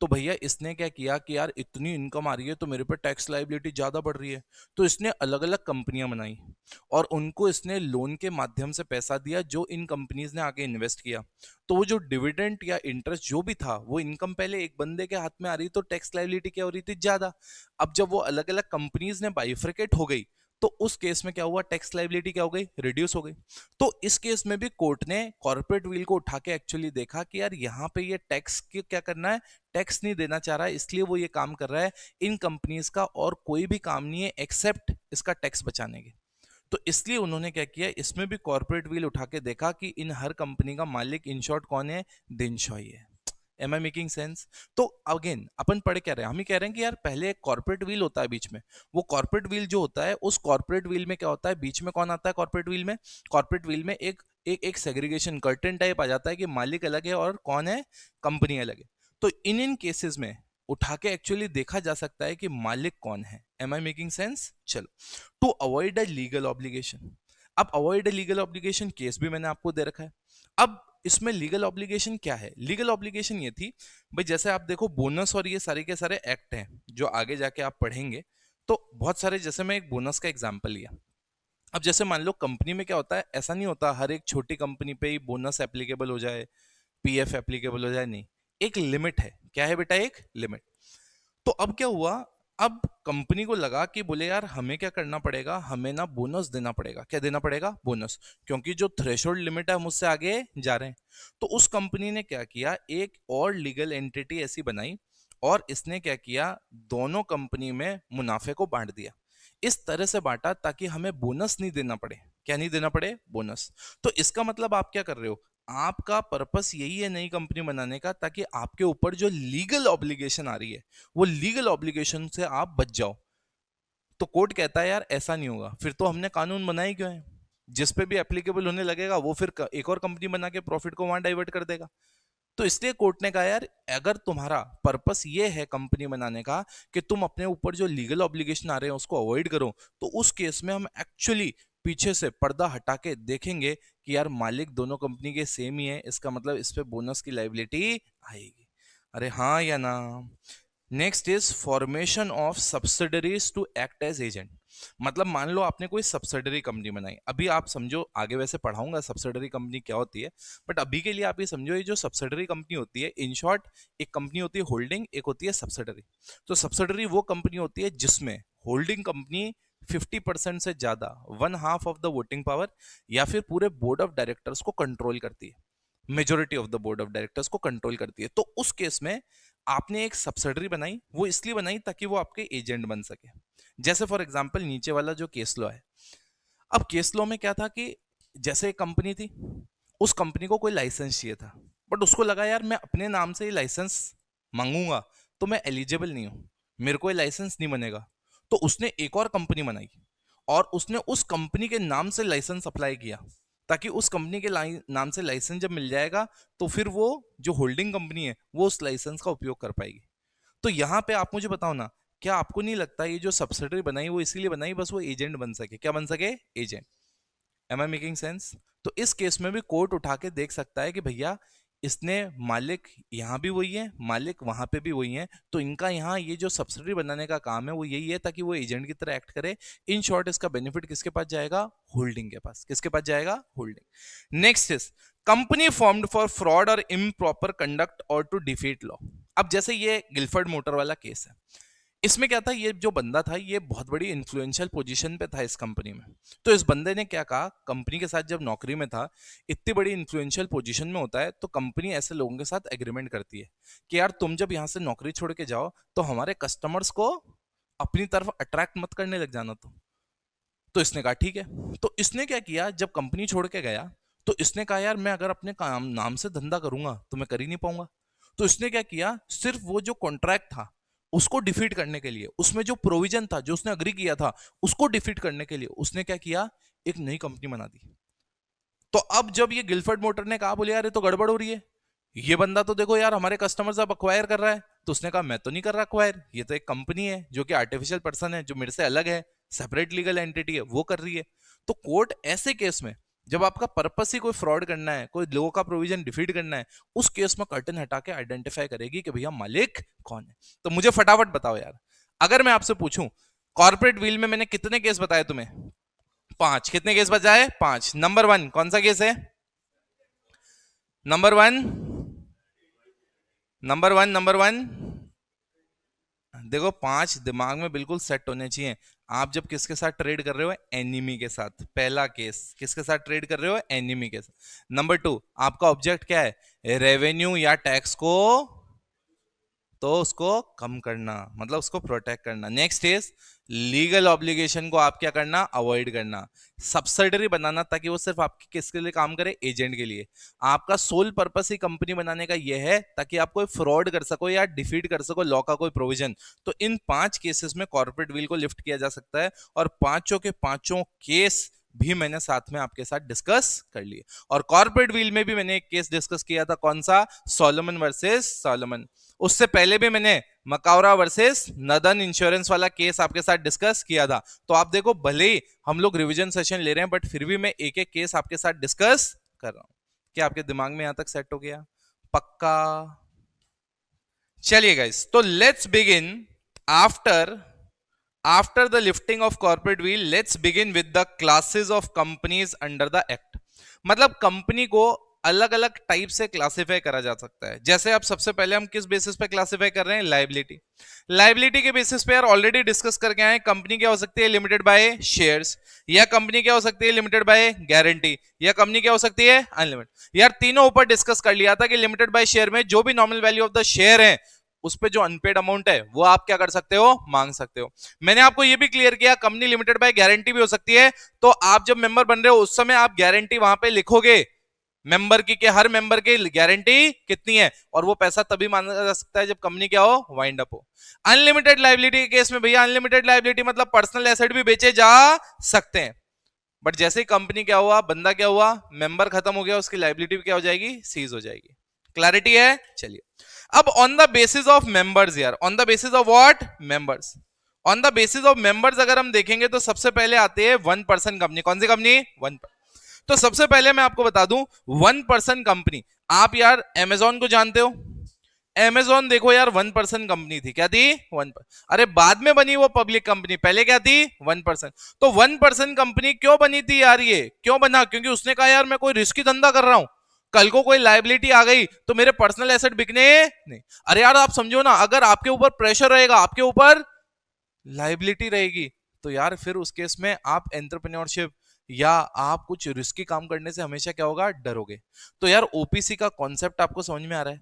तो भैया इसने क्या किया कि यार इतनी इनकम आ रही है तो मेरे पे टैक्स लाइबिलिटी ज्यादा बढ़ रही है, तो इसने अलग अलग कंपनियां बनाई और उनको इसने लोन के माध्यम से पैसा दिया जो इन कंपनीज ने आगे इन्वेस्ट किया। तो वो जो डिविडेंड या इंटरेस्ट जो भी था, वो इनकम पहले एक बंदे के हाथ में आ रही, तो टैक्स लाइबिलिटी क्या हो रही थी, ज्यादा। अब जब वो अलग अलग कंपनीज ने बाइफरकेट हो गई, तो उस केस में क्या हुआ, टैक्स लाइबिलिटी क्या हो गई, रिड्यूस हो गई। तो इस केस में भी कोर्ट ने कॉर्पोरेट व्हील को उठा के एक्चुअली देखा कि यार यहाँ पे ये टैक्स क्या करना है, टैक्स नहीं देना चाह रहा है, इसलिए वो ये काम कर रहा है। इन कंपनीज का और कोई भी काम नहीं है एक्सेप्ट इसका टैक्स बचाने के। तो इसलिए उन्होंने क्या किया, इसमें भी कॉर्पोरेट व्हील उठा के देखा कि इन हर कंपनी का मालिक इन शॉर्ट कौन है, दिनशॉ ही है। Am I making sense? तो अगेन अपन पढ़ क्या रहे हैं, हम ही कह रहे हैं कि यार पहले एक कॉर्पोरेट व्हील होता है बीच में। वो कॉर्पोरेट व्हील जो होता है, उस कॉर्पोरेट व्हील में क्या होता है, बीच में कौन आता है कॉर्पोरेट व्हील में, कॉर्पोरेट व्हील में एक एक सेग्रीगेशन कर्टेन टाइप आ जाता है कि मालिक अलग है और कौन है, कंपनी अलग है। तो इन केसेस में उठा के एक्चुअली देखा जा सकता है कि मालिक कौन है। Am I making sense? चलो, to avoid a legal obligation. अब avoid a legal obligation case भी मैंने आपको दे रखा है। अब इसमें लीगल ऑब्लिगेशन क्या है, लीगल ऑब्लिगेशन ये थी भाई, जैसे आप देखो बोनस और ये सारे के सारे एक्ट हैं जो आगे जाके आप पढ़ेंगे, तो बहुत सारे, जैसे मैं एक बोनस का एग्जांपल लिया। अब जैसे मान लो कंपनी में क्या होता है, ऐसा नहीं होता हर एक छोटी कंपनी पे ही बोनस एप्लीकेबल हो जाए, पीएफ एप्लीकेबल हो जाए, नहीं। एक लिमिट है, क्या है बेटा, एक लिमिट। तो अब क्या हुआ, अब कंपनी को लगा कि बोले यार हमें क्या करना पड़ेगा, हमें ना बोनस देना पड़ेगा। क्या देना पड़ेगा, बोनस, क्योंकि जो थ्रेशोल्ड लिमिट है हम उससे आगे जा रहे हैं। तो उस कंपनी ने क्या किया, एक और लीगल एंटिटी ऐसी बनाई और इसने क्या किया, दोनों कंपनी में मुनाफे को बांट दिया। इस तरह से बांटा ताकि हमें बोनस नहीं देना पड़े। क्या नहीं देना पड़े, बोनस। तो इसका मतलब आप क्या कर रहे हो, आपका पर्पस यही है नई कंपनी बनाने का, ताकि आपके ऊपर जो लीगल ऑब्लिगेशन आ रही है वो लीगल ऑब्लिगेशन से आप बच जाओ। तो कोर्ट कहता है यार ऐसा नहीं होगा, फिर तो हमने कानून बनाए क्यों है, जिस पे भी एप्लीकेबल होने लगेगा वो फिर एक और कंपनी बना के प्रॉफिट को वहां डाइवर्ट कर देगा। तो इसलिए कोर्ट ने कहा यार अगर तुम्हारा पर्पस ये है कंपनी बनाने का कि तुम अपने ऊपर जो लीगल ऑब्लिगेशन आ रहे हैं उसको अवॉइड करो, तो उस केस में हम एक्चुअली पीछे से पर्दा हटा के देखेंगे कि यार मालिक दोनों कंपनी के सेम ही है, इसका मतलब इस पे बोनस की लायबिलिटी आएगी। अरे हाँ या ना? Next is formation of subsidiaries to act as agent. मतलब मान लो आपने कोई सब्सिडरी कंपनी बनाई, अभी आप समझो, आगे वैसे पढ़ाऊंगा सब्सिडरी कंपनी क्या होती है, बट अभी के लिए आप ये समझो, ये जो सब्सिडरी कंपनी होती है, इन शॉर्ट एक कंपनी होती है होल्डिंग, एक होती है सब्सिडरी। तो सब्सिडरी वो कंपनी होती है जिसमें होल्डिंग कंपनी 50% से ज्यादा, one half of the voting power या फिर पूरे बोर्ड ऑफ डायरेक्टर्स को कंट्रोल करती है, majority of the board of directors को कंट्रोल करती है। तो उस केस में आपने एक सब्सिडरी बनाई, वो इसलिए बनाई ताकि वो आपके एजेंट बन सके। जैसे फॉर एग्जांपल नीचे वाला जो केस लॉ है, अब केस लॉ में क्या था कि जैसे एक कंपनी थी, उस कंपनी को कोई लाइसेंस चाहिए था, बट उसको लगा यार मैं अपने नाम से ही लाइसेंस मांगूंगा तो मैं एलिजिबल नहीं हूं, मेरे को ये लाइसेंस नहीं बनेगा। तो उसने एक और कंपनी बनाई और उसने उस कंपनी के नाम से लाइसेंस अप्लाई किया, ताकि उस कंपनी के नाम से लाइसेंस जब मिल जाएगा तो फिर वो जो होल्डिंग कंपनी है वो उस लाइसेंस का उपयोग कर पाएगी। तो यहाँ पे आप मुझे बताओ ना, क्या आपको नहीं लगता ये जो सब्सिडरी बनाई वो इसीलिए बनाई बस वो एजेंट बन सके, क्या बन सके, agent. Am I making sense? तो इस केस में भी कोर्ट उठा के देख सकता है कि भैया इसने, मालिक यहाँ भी वही है, मालिक वहां पे भी वही है, तो इनका यहाँ ये जो सब्सिडरी बनाने का काम है वो यही है ताकि वो एजेंट की तरह एक्ट करे। इन शॉर्ट इसका बेनिफिट किसके पास जाएगा, होल्डिंग के पास। किसके पास जाएगा, holding. Next is company formed for fraud और इम्प्रॉपर कंडक्ट और टू डिफीट लॉ। अब जैसे ये गिलफर्ड मोटर वाला केस है, इसमें क्या था, ये जो बंदा था ये बहुत बड़ी इन्फ्लुएंशियल पोजीशन पे था इस कंपनी में। तो इस बंदे ने क्या कहा, कंपनी के साथ जब नौकरी में था, इतनी बड़ी इन्फ्लुएंशियल पोजीशन में होता है तो कंपनी ऐसे लोगों के साथ एग्रीमेंट करती है कि यार तुम जब यहाँ से नौकरी छोड़ के जाओ तो हमारे कस्टमर्स को अपनी तरफ अट्रैक्ट मत करने लग जाना। तो इसने कहा ठीक है। तो इसने क्या किया, जब कंपनी छोड़ के गया तो इसने कहा यार मैं अगर अपने काम नाम से धंधा करूंगा तो मैं कर ही नहीं पाऊंगा। तो इसने क्या किया, सिर्फ वो जो कॉन्ट्रैक्ट था उसको डिफीट करने के लिए, उसमें जो प्रोविजन था जो उसने अग्री किया था उसको डिफीट करने के लिए उसने क्या किया, एक नई कंपनी बना दी। तो अब जब ये गिलफर्ड मोटर ने कहा, बोले यार ये तो गड़बड़ हो रही है, ये बंदा तो देखो यार हमारे कस्टमर से अब अक्वायर कर रहा है, तो उसने कहा मैं तो नहीं कर रहा अक्वायर, ये तो एक कंपनी है जो कि आर्टिफिशियल पर्सन है, जो मेरे से अलग है, सेपरेट लीगल एंटिटी है, वो कर रही है। तो कोर्ट ऐसे केस में, जब आपका पर्पस ही कोई फ्रॉड करना है, कोई लॉ का प्रोविजन डिफीट करना है, उस केस में कर्टन हटा के आइडेंटिफाई करेगी कि भैया मालिक कौन है। तो मुझे फटाफट बताओ यार, अगर मैं आपसे पूछूं कॉर्पोरेट व्हील में मैंने कितने केस बताए तुम्हें? 5। कितने केस बचाए? 5। नंबर 1 कौन सा केस है? नंबर 1, नंबर 1 देखो 5 दिमाग में बिल्कुल सेट होने चाहिए। आप जब किसके साथ ट्रेड कर रहे हो? एनिमी के साथ। पहला केस किसके साथ ट्रेड कर रहे हो? एनिमी के साथ। नंबर 2 आपका ऑब्जेक्ट क्या है? रेवेन्यू या टैक्स को, तो उसको कम करना, मतलब उसको प्रोटेक्ट करना। नेक्स्ट इज लीगल ऑब्लिगेशन को आप क्या करना? अवॉइड करना। सब्सिडरी बनाना ताकि वो सिर्फ आपके किसके लिए काम करे? एजेंट के लिए। आपका सोल पर्पस ही कंपनी बनाने का यह है ताकि आप कोई फ्रॉड कर सको या डिफीट कर सको लॉ का कोई प्रोविजन। तो इन 5 केसेस में कॉर्पोरेट व्हील को लिफ्ट किया जा सकता है, और पांचों के पांचों केस भी मैंने साथ में आपके साथ डिस्कस कर लिए। और कॉर्पोरेट व्हील में भी मैंने एक केस डिस्कस किया था, कौन सा? Solomon versus Solomon. उससे पहले भी मैंने मकावरा वर्सेस नदन इंश्योरेंस वाला केस आपके साथ डिस्कस किया था। तो आप देखो, भले ही हम लोग रिवीजन सेशन ले रहे हैं, बट फिर भी मैं एक एक केस आपके साथ डिस्कस कर रहा हूं। क्या आपके दिमाग में यहां तक सेट हो गया? पक्का? चलिए गाइस, तो let's begin. After the lifting of corporate wheel, let's begin with the classes of companies under the act। मतलब कंपनी को अलग अलग टाइप से क्लासिफाई करा जा सकता है। जैसे आप सबसे पहले हम किस बेसिस पे क्लासिफाई कर रहे हैं? लाइबिलिटी। लाइबिलिटी के बेसिस पे यार ऑलरेडी डिस्कस करके आए, कंपनी क्या हो सकती है? लिमिटेड बाय शेयर्स, या कंपनी क्या हो सकती है? लिमिटेड बाय गारंटी, या कंपनी क्या हो सकती है? अनलिमिटेड। यार तीनों ऊपर डिस्कस कर लिया था कि लिमिटेड बाय शेयर में जो भी nominal value of the share है, उस पे जो अनपेड अमाउंट है वो आप क्या कर सकते हो? मांग सकते हो। मैंने आपको ये भी क्लियर किया कंपनी लिमिटेड बाय गारंटी भी हो सकती है। तो आप जब मेंबर बन रहे हो उस समय आप गारंटी वहां पे लिखोगे मेंबर की, कि हर मेंबर की गारंटी कितनी है, और वो पैसा तभी मांगा जा सकता है जब कंपनी क्या हो? वाइंड अप हो। अनलिमिटेड लाइबिलिटी के केस में भैया, अनलिमिटेड लाइबिलिटी मतलब पर्सनल एसेट भी बेचे जा सकते हैं, बट जैसे ही कंपनी क्या हुआ, बंदा क्या हुआ, मेंबर खत्म हो गया, उसकी लाइबिलिटी भी क्या हो जाएगी? सीज हो जाएगी। क्लैरिटी है? चलिए, अब on the basis of members यार, on the basis of what? Members. On the basis of members अगर हम देखेंगे तो सबसे पहले आती है 1% कंपनी। कौन सी कंपनी? 1। तो सबसे पहले मैं आपको बता दूं 1% कंपनी, आप यार अमेजॉन को जानते हो? अमेजॉन देखो यार 1% कंपनी थी। क्या थी? 1%। अरे बाद में बनी वो पब्लिक कंपनी, पहले क्या थी? 1%। तो 1% कंपनी क्यों बनी थी यार? ये क्यों बना? क्योंकि उसने कहा यार मैं कोई रिस्की धंधा कर रहा हूं, कल को कोई लाइबिलिटी आ गई तो मेरे पर्सनल एसेट बिकने नहीं। अरे यार आप समझो ना, अगर आपके ऊपर प्रेशर रहेगा, आपके ऊपर लाइबिलिटी रहेगी, तो यार फिर उस केस में आप एंटरप्रेन्योरशिप या आप कुछ रिस्की काम करने से हमेशा क्या होगा? डरोगे। तो यार ओपीसी का कॉन्सेप्ट आपको समझ में आ रहा है?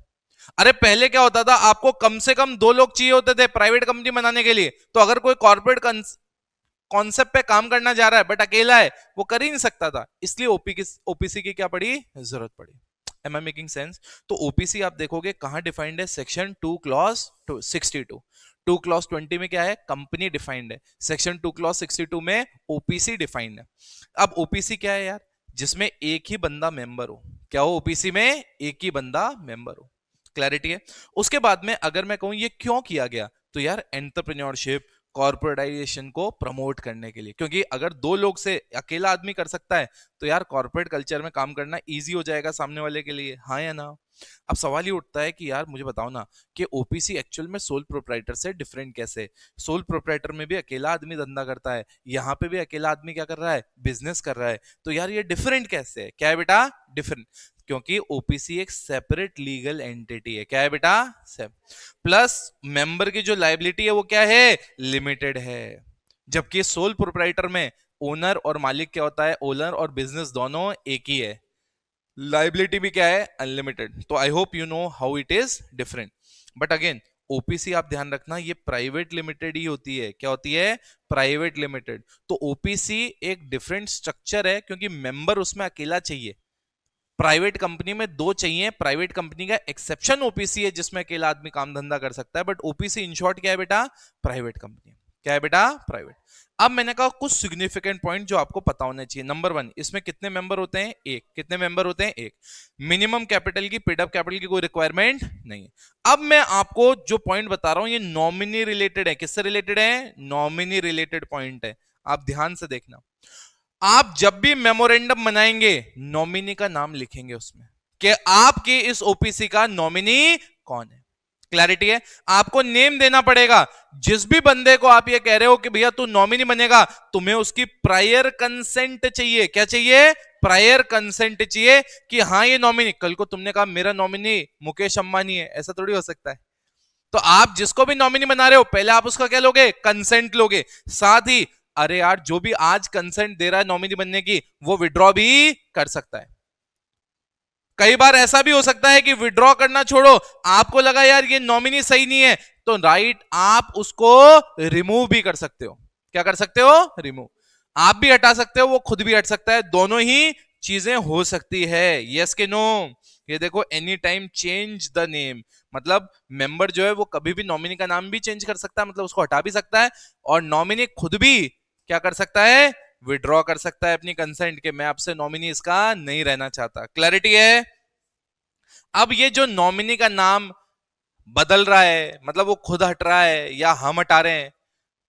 अरे पहले क्या होता था, आपको कम से कम 2 लोग चाहिए होते थे प्राइवेट कंपनी बनाने के लिए। तो अगर कोई कॉर्पोरेट कॉन्सेप्ट पे काम करना जा रहा है बट अकेला है, वो कर ही नहीं सकता था, इसलिए ओपीसी की क्या पड़ी? जरूरत पड़ी। Am I making sense? तो ओपीसी आप देखोगे कहां डिफाइंड है? Section 2 clause 62। 2 क्लॉज 20 में क्या है? कंपनी डिफाइंड है। सेक्शन 2 क्लॉज 62 में ओपीसी डिफाइंड है। अब ओपीसी क्या है यार? जिसमें एक ही बंदा मेंबर हो। क्या हो? ओपीसी में एक ही बंदा मेंबर हो। क्लैरिटी है? उसके बाद में अगर मैं कहूं ये क्यों किया गया, तो यार एंटरप्रेन्योरशिप, कॉर्पोरेटाइजेशन को प्रमोट करने के लिए। क्योंकि अगर 2 लोग से अकेला आदमी कर सकता है, तो यार कॉर्पोरेट कल्चर में काम करना इजी हो जाएगा सामने वाले के लिए। हाँ या ना? अब सवाल ये उठता है कि यार मुझे बताओ ना कि ओपीसी एक्चुअल में सोल प्रोप्राइटर से डिफरेंट कैसे? सोल प्रोप्राइटर में भी अकेला आदमी धंधा करता है, यहाँ पे भी अकेला आदमी क्या कर रहा है? बिजनेस कर रहा है। तो यार ये डिफरेंट कैसे है? क्या है बेटा? डिफरेंट। क्योंकि ओपीसी एक सेपरेट लीगल एंटिटी है। क्या है बेटा? प्लस मेंबर की जो लाइबिलिटी है वो क्या है? लिमिटेड है। जबकि सोल प्रोप्राइटर में ओनर और मालिक क्या होता है? ओनर और बिजनेस दोनों एक ही है। लाइबिलिटी भी क्या है? अनलिमिटेड। तो I hope you know how it is different. But again OPC आप ध्यान रखना, ये प्राइवेट लिमिटेड ही होती है। क्या होती है? Private limited. तो ओपीसी एक डिफरेंट स्ट्रक्चर है, क्योंकि मेंबर उसमें अकेला चाहिए। प्राइवेट कंपनी में 2 चाहिए। प्राइवेट कंपनी का एक्सेप्शन ओपीसी है जिसमें अकेला आदमी काम धंधा कर सकता है, बट ओपीसी इन शॉर्ट क्या है बेटा? Private company. क्या है बेटा, प्राइवेट। अब मैंने कहा कुछ सिग्निफिकेंट पॉइंट जो आपको पता होने चाहिए। नंबर वन, इसमें कितने मेंबर होते हैं, एक। कितने मेंबर होते हैं, एक। मिनिमम कैपिटल की, पेड अप कैपिटल की कोई रिक्वायरमेंट नहीं है। अब मैं आपको जो पॉइंट बता रहा हूं ये नॉमिनी रिलेटेड है। किससे रिलेटेड है, नॉमिनी रिलेटेड पॉइंट है। आप ध्यान से देखना, आप जब भी मेमोरेंडम बनाएंगे नॉमिनी का नाम लिखेंगे उसमें कि आपके इस ओपीसी का नॉमिनी कौन है। क्लैरिटी है, आपको नेम देना पड़ेगा। जिस भी बंदे को आप ये कह रहे हो कि भैया तू नॉमिनी बनेगा, तुम्हें उसकी प्रायर कंसेंट चाहिए। क्या चाहिए, प्रायर कंसेंट चाहिए कि हाँ ये नॉमिनी। कल को तुमने कहा मेरा नॉमिनी मुकेश अंबानी है, ऐसा थोड़ी हो सकता है। तो आप जिसको भी नॉमिनी बना रहे हो पहले आप उसका क्या लोगे, कंसेंट लोगे। साथ ही अरे यार जो भी आज कंसेंट दे रहा है नॉमिनी बनने की वो विड्रॉ भी कर सकता है। कई बार ऐसा भी हो सकता है कि विड्रॉ करना छोड़ो, आपको लगा यार ये नॉमिनी सही नहीं है, तो राइट आप उसको रिमूव भी कर सकते हो। क्या कर सकते हो, रिमूव। आप भी हटा सकते हो, वो खुद भी हट सकता है, दोनों ही चीजें हो सकती है। यस के नो। ये देखो, any time change the name, मतलब मेंबर जो है वो कभी भी नॉमिनी का नाम भी चेंज कर सकता है, मतलब उसको हटा भी सकता है, और नॉमिनी खुद भी क्या कर सकता है, विड्रॉ कर सकता है अपनी कंसेंट के मैं आपसे नॉमिनी इसका नहीं रहना चाहता। क्लैरिटी है। अब ये जो नॉमिनी का नाम बदल रहा है, मतलब वो खुद हट रहा है या हम हटा रहे हैं,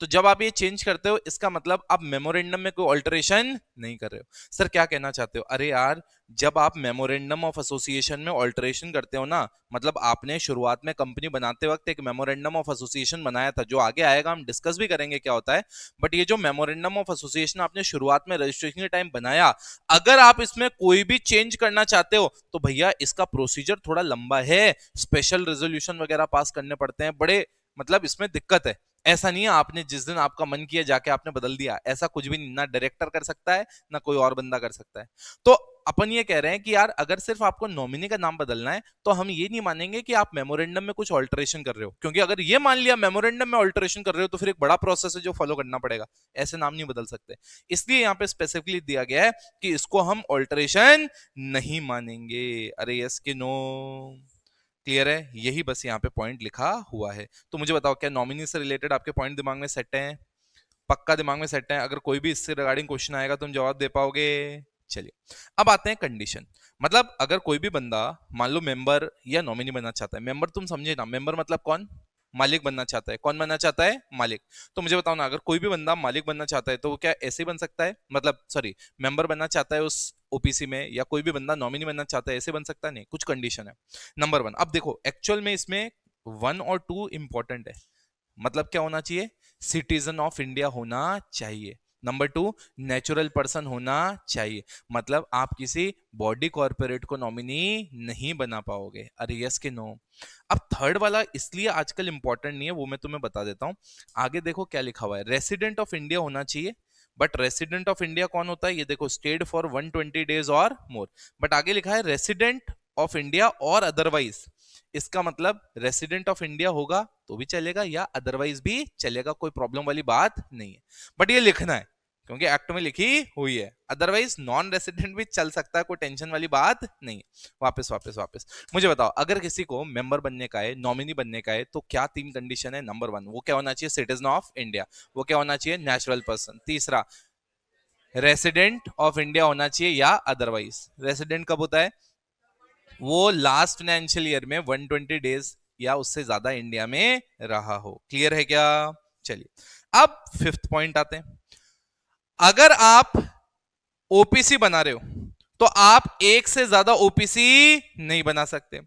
तो जब आप ये चेंज करते हो इसका मतलब आप मेमोरेंडम में कोई ऑल्टरेशन नहीं कर रहे हो। सर क्या कहना चाहते हो, अरे यार जब आप मेमोरेंडम ऑफ एसोसिएशन में ऑल्टरेशन करते हो ना, मतलब आपने शुरुआत में कंपनी बनाते वक्त एक मेमोरेंडम ऑफ एसोसिएशन बनाया था, जो आगे आएगा हम डिस्कस भी करेंगे क्या होता है। बट ये जो मेमोरेंडम ऑफ एसोसिएशन आपने शुरुआत में रजिस्ट्रेशन के टाइम बनाया, अगर आप इसमें कोई भी चेंज करना चाहते हो तो भैया इसका प्रोसीजर थोड़ा लंबा है, स्पेशल रेजोल्यूशन वगैरह पास करने पड़ते हैं, बड़े मतलब इसमें दिक्कत है। ऐसा नहीं है आपने जिस दिन आपका मन किया जाके आपने बदल दिया, ऐसा कुछ भी नहीं, ना डायरेक्टर कर सकता है ना कोई और बंदा कर सकता है। तो अपन ये कह रहे हैं कि यार अगर सिर्फ आपको नॉमिनी का नाम बदलना है तो हम ये नहीं मानेंगे कि आप मेमोरेंडम में कुछ ऑल्टरेशन कर रहे हो, क्योंकि अगर ये मान लिया मेमोरेंडम में ऑल्टरेशन कर रहे हो तो फिर एक बड़ा प्रोसेस है जो फॉलो करना पड़ेगा, ऐसे नाम नहीं बदल सकते। इसलिए यहाँ पे स्पेसिफिकली दिया गया है कि इसको हम ऑल्टरेशन नहीं मानेंगे। अरे यस कि नो, क्लियर है, यही बस यहाँ पे पॉइंट लिखा हुआ है। तो मुझे बताओ क्या नॉमिनी से रिलेटेड आपके पॉइंट दिमाग में सेट हैं, पक्का दिमाग में सेट है। अगर कोई भी इससे रिगार्डिंग क्वेश्चन आएगा तुम जवाब दे पाओगे। चलिए अब आते हैं कंडीशन, मतलब अगर कोई भी बंदा मान लो मेंबर या नॉमिनी बनना चाहता है, मेंबर तुम समझे ना, मेंबर मतलब कौन, मालिक बनना चाहता है। कौन बनना चाहता है, मालिक। तो मुझे बताओ ना, अगर कोई भी बंदा मालिक बनना चाहता है तो वो क्या ऐसे ही बन सकता है, मतलब सॉरी मेंबर बनना चाहता है उस ओपीसी में, या कोई भी बंदा नॉमिनी बनना चाहता है ऐसे बन सकता है, नहीं, कुछ कंडीशन है। नंबर वन, अब देखो एक्चुअल में इसमें 1 और 2 इंपॉर्टेंट है, मतलब क्या होना चाहिए, सिटीजन ऑफ इंडिया होना चाहिए। नंबर 2, नेचुरल पर्सन होना चाहिए, मतलब आप किसी बॉडी कॉर्पोरेट को नॉमिनी नहीं बना पाओगे। अरे यस के नो। अब थर्ड वाला इसलिए आजकल इंपॉर्टेंट नहीं है, वो मैं तुम्हें बता देता हूं। आगे देखो क्या लिखा हुआ है, रेसिडेंट ऑफ इंडिया होना चाहिए। बट रेसिडेंट ऑफ इंडिया कौन होता है, ये देखो, स्टेड फॉर 120 डेज और मोर। बट आगे लिखा है रेसिडेंट ऑफ इंडिया और अदरवाइज, इसका मतलब रेसिडेंट ऑफ इंडिया होगा तो भी चलेगा या अदरवाइज भी चलेगा, कोई प्रॉब्लम वाली बात नहीं है। बट ये लिखना है क्योंकि एक्ट में लिखी हुई है, अदरवाइज नॉन रेसिडेंट भी चल सकता है, कोई टेंशन वाली बात नहीं है। वापस वापस वापस मुझे बताओ, अगर किसी को मेंबर बनने का है, नॉमिनी बनने का है, तो क्या 3 कंडीशन है। नंबर 1, वो क्या होना चाहिए, सिटीजन ऑफ इंडिया। वो क्या होना चाहिए, नेचुरल पर्सन। तीसरा, रेसिडेंट ऑफ इंडिया होना चाहिए या अदरवाइज। रेसिडेंट कब होता है, वो लास्ट फाइनेंशियल ईयर में 120 डेज या उससे ज्यादा इंडिया में रहा हो। क्लियर है क्या। चलिए अब फिफ्थ पॉइंट आते हैं, अगर आप ओपीसी बना रहे हो तो आप एक से ज्यादा ओपीसी नहीं बना सकते।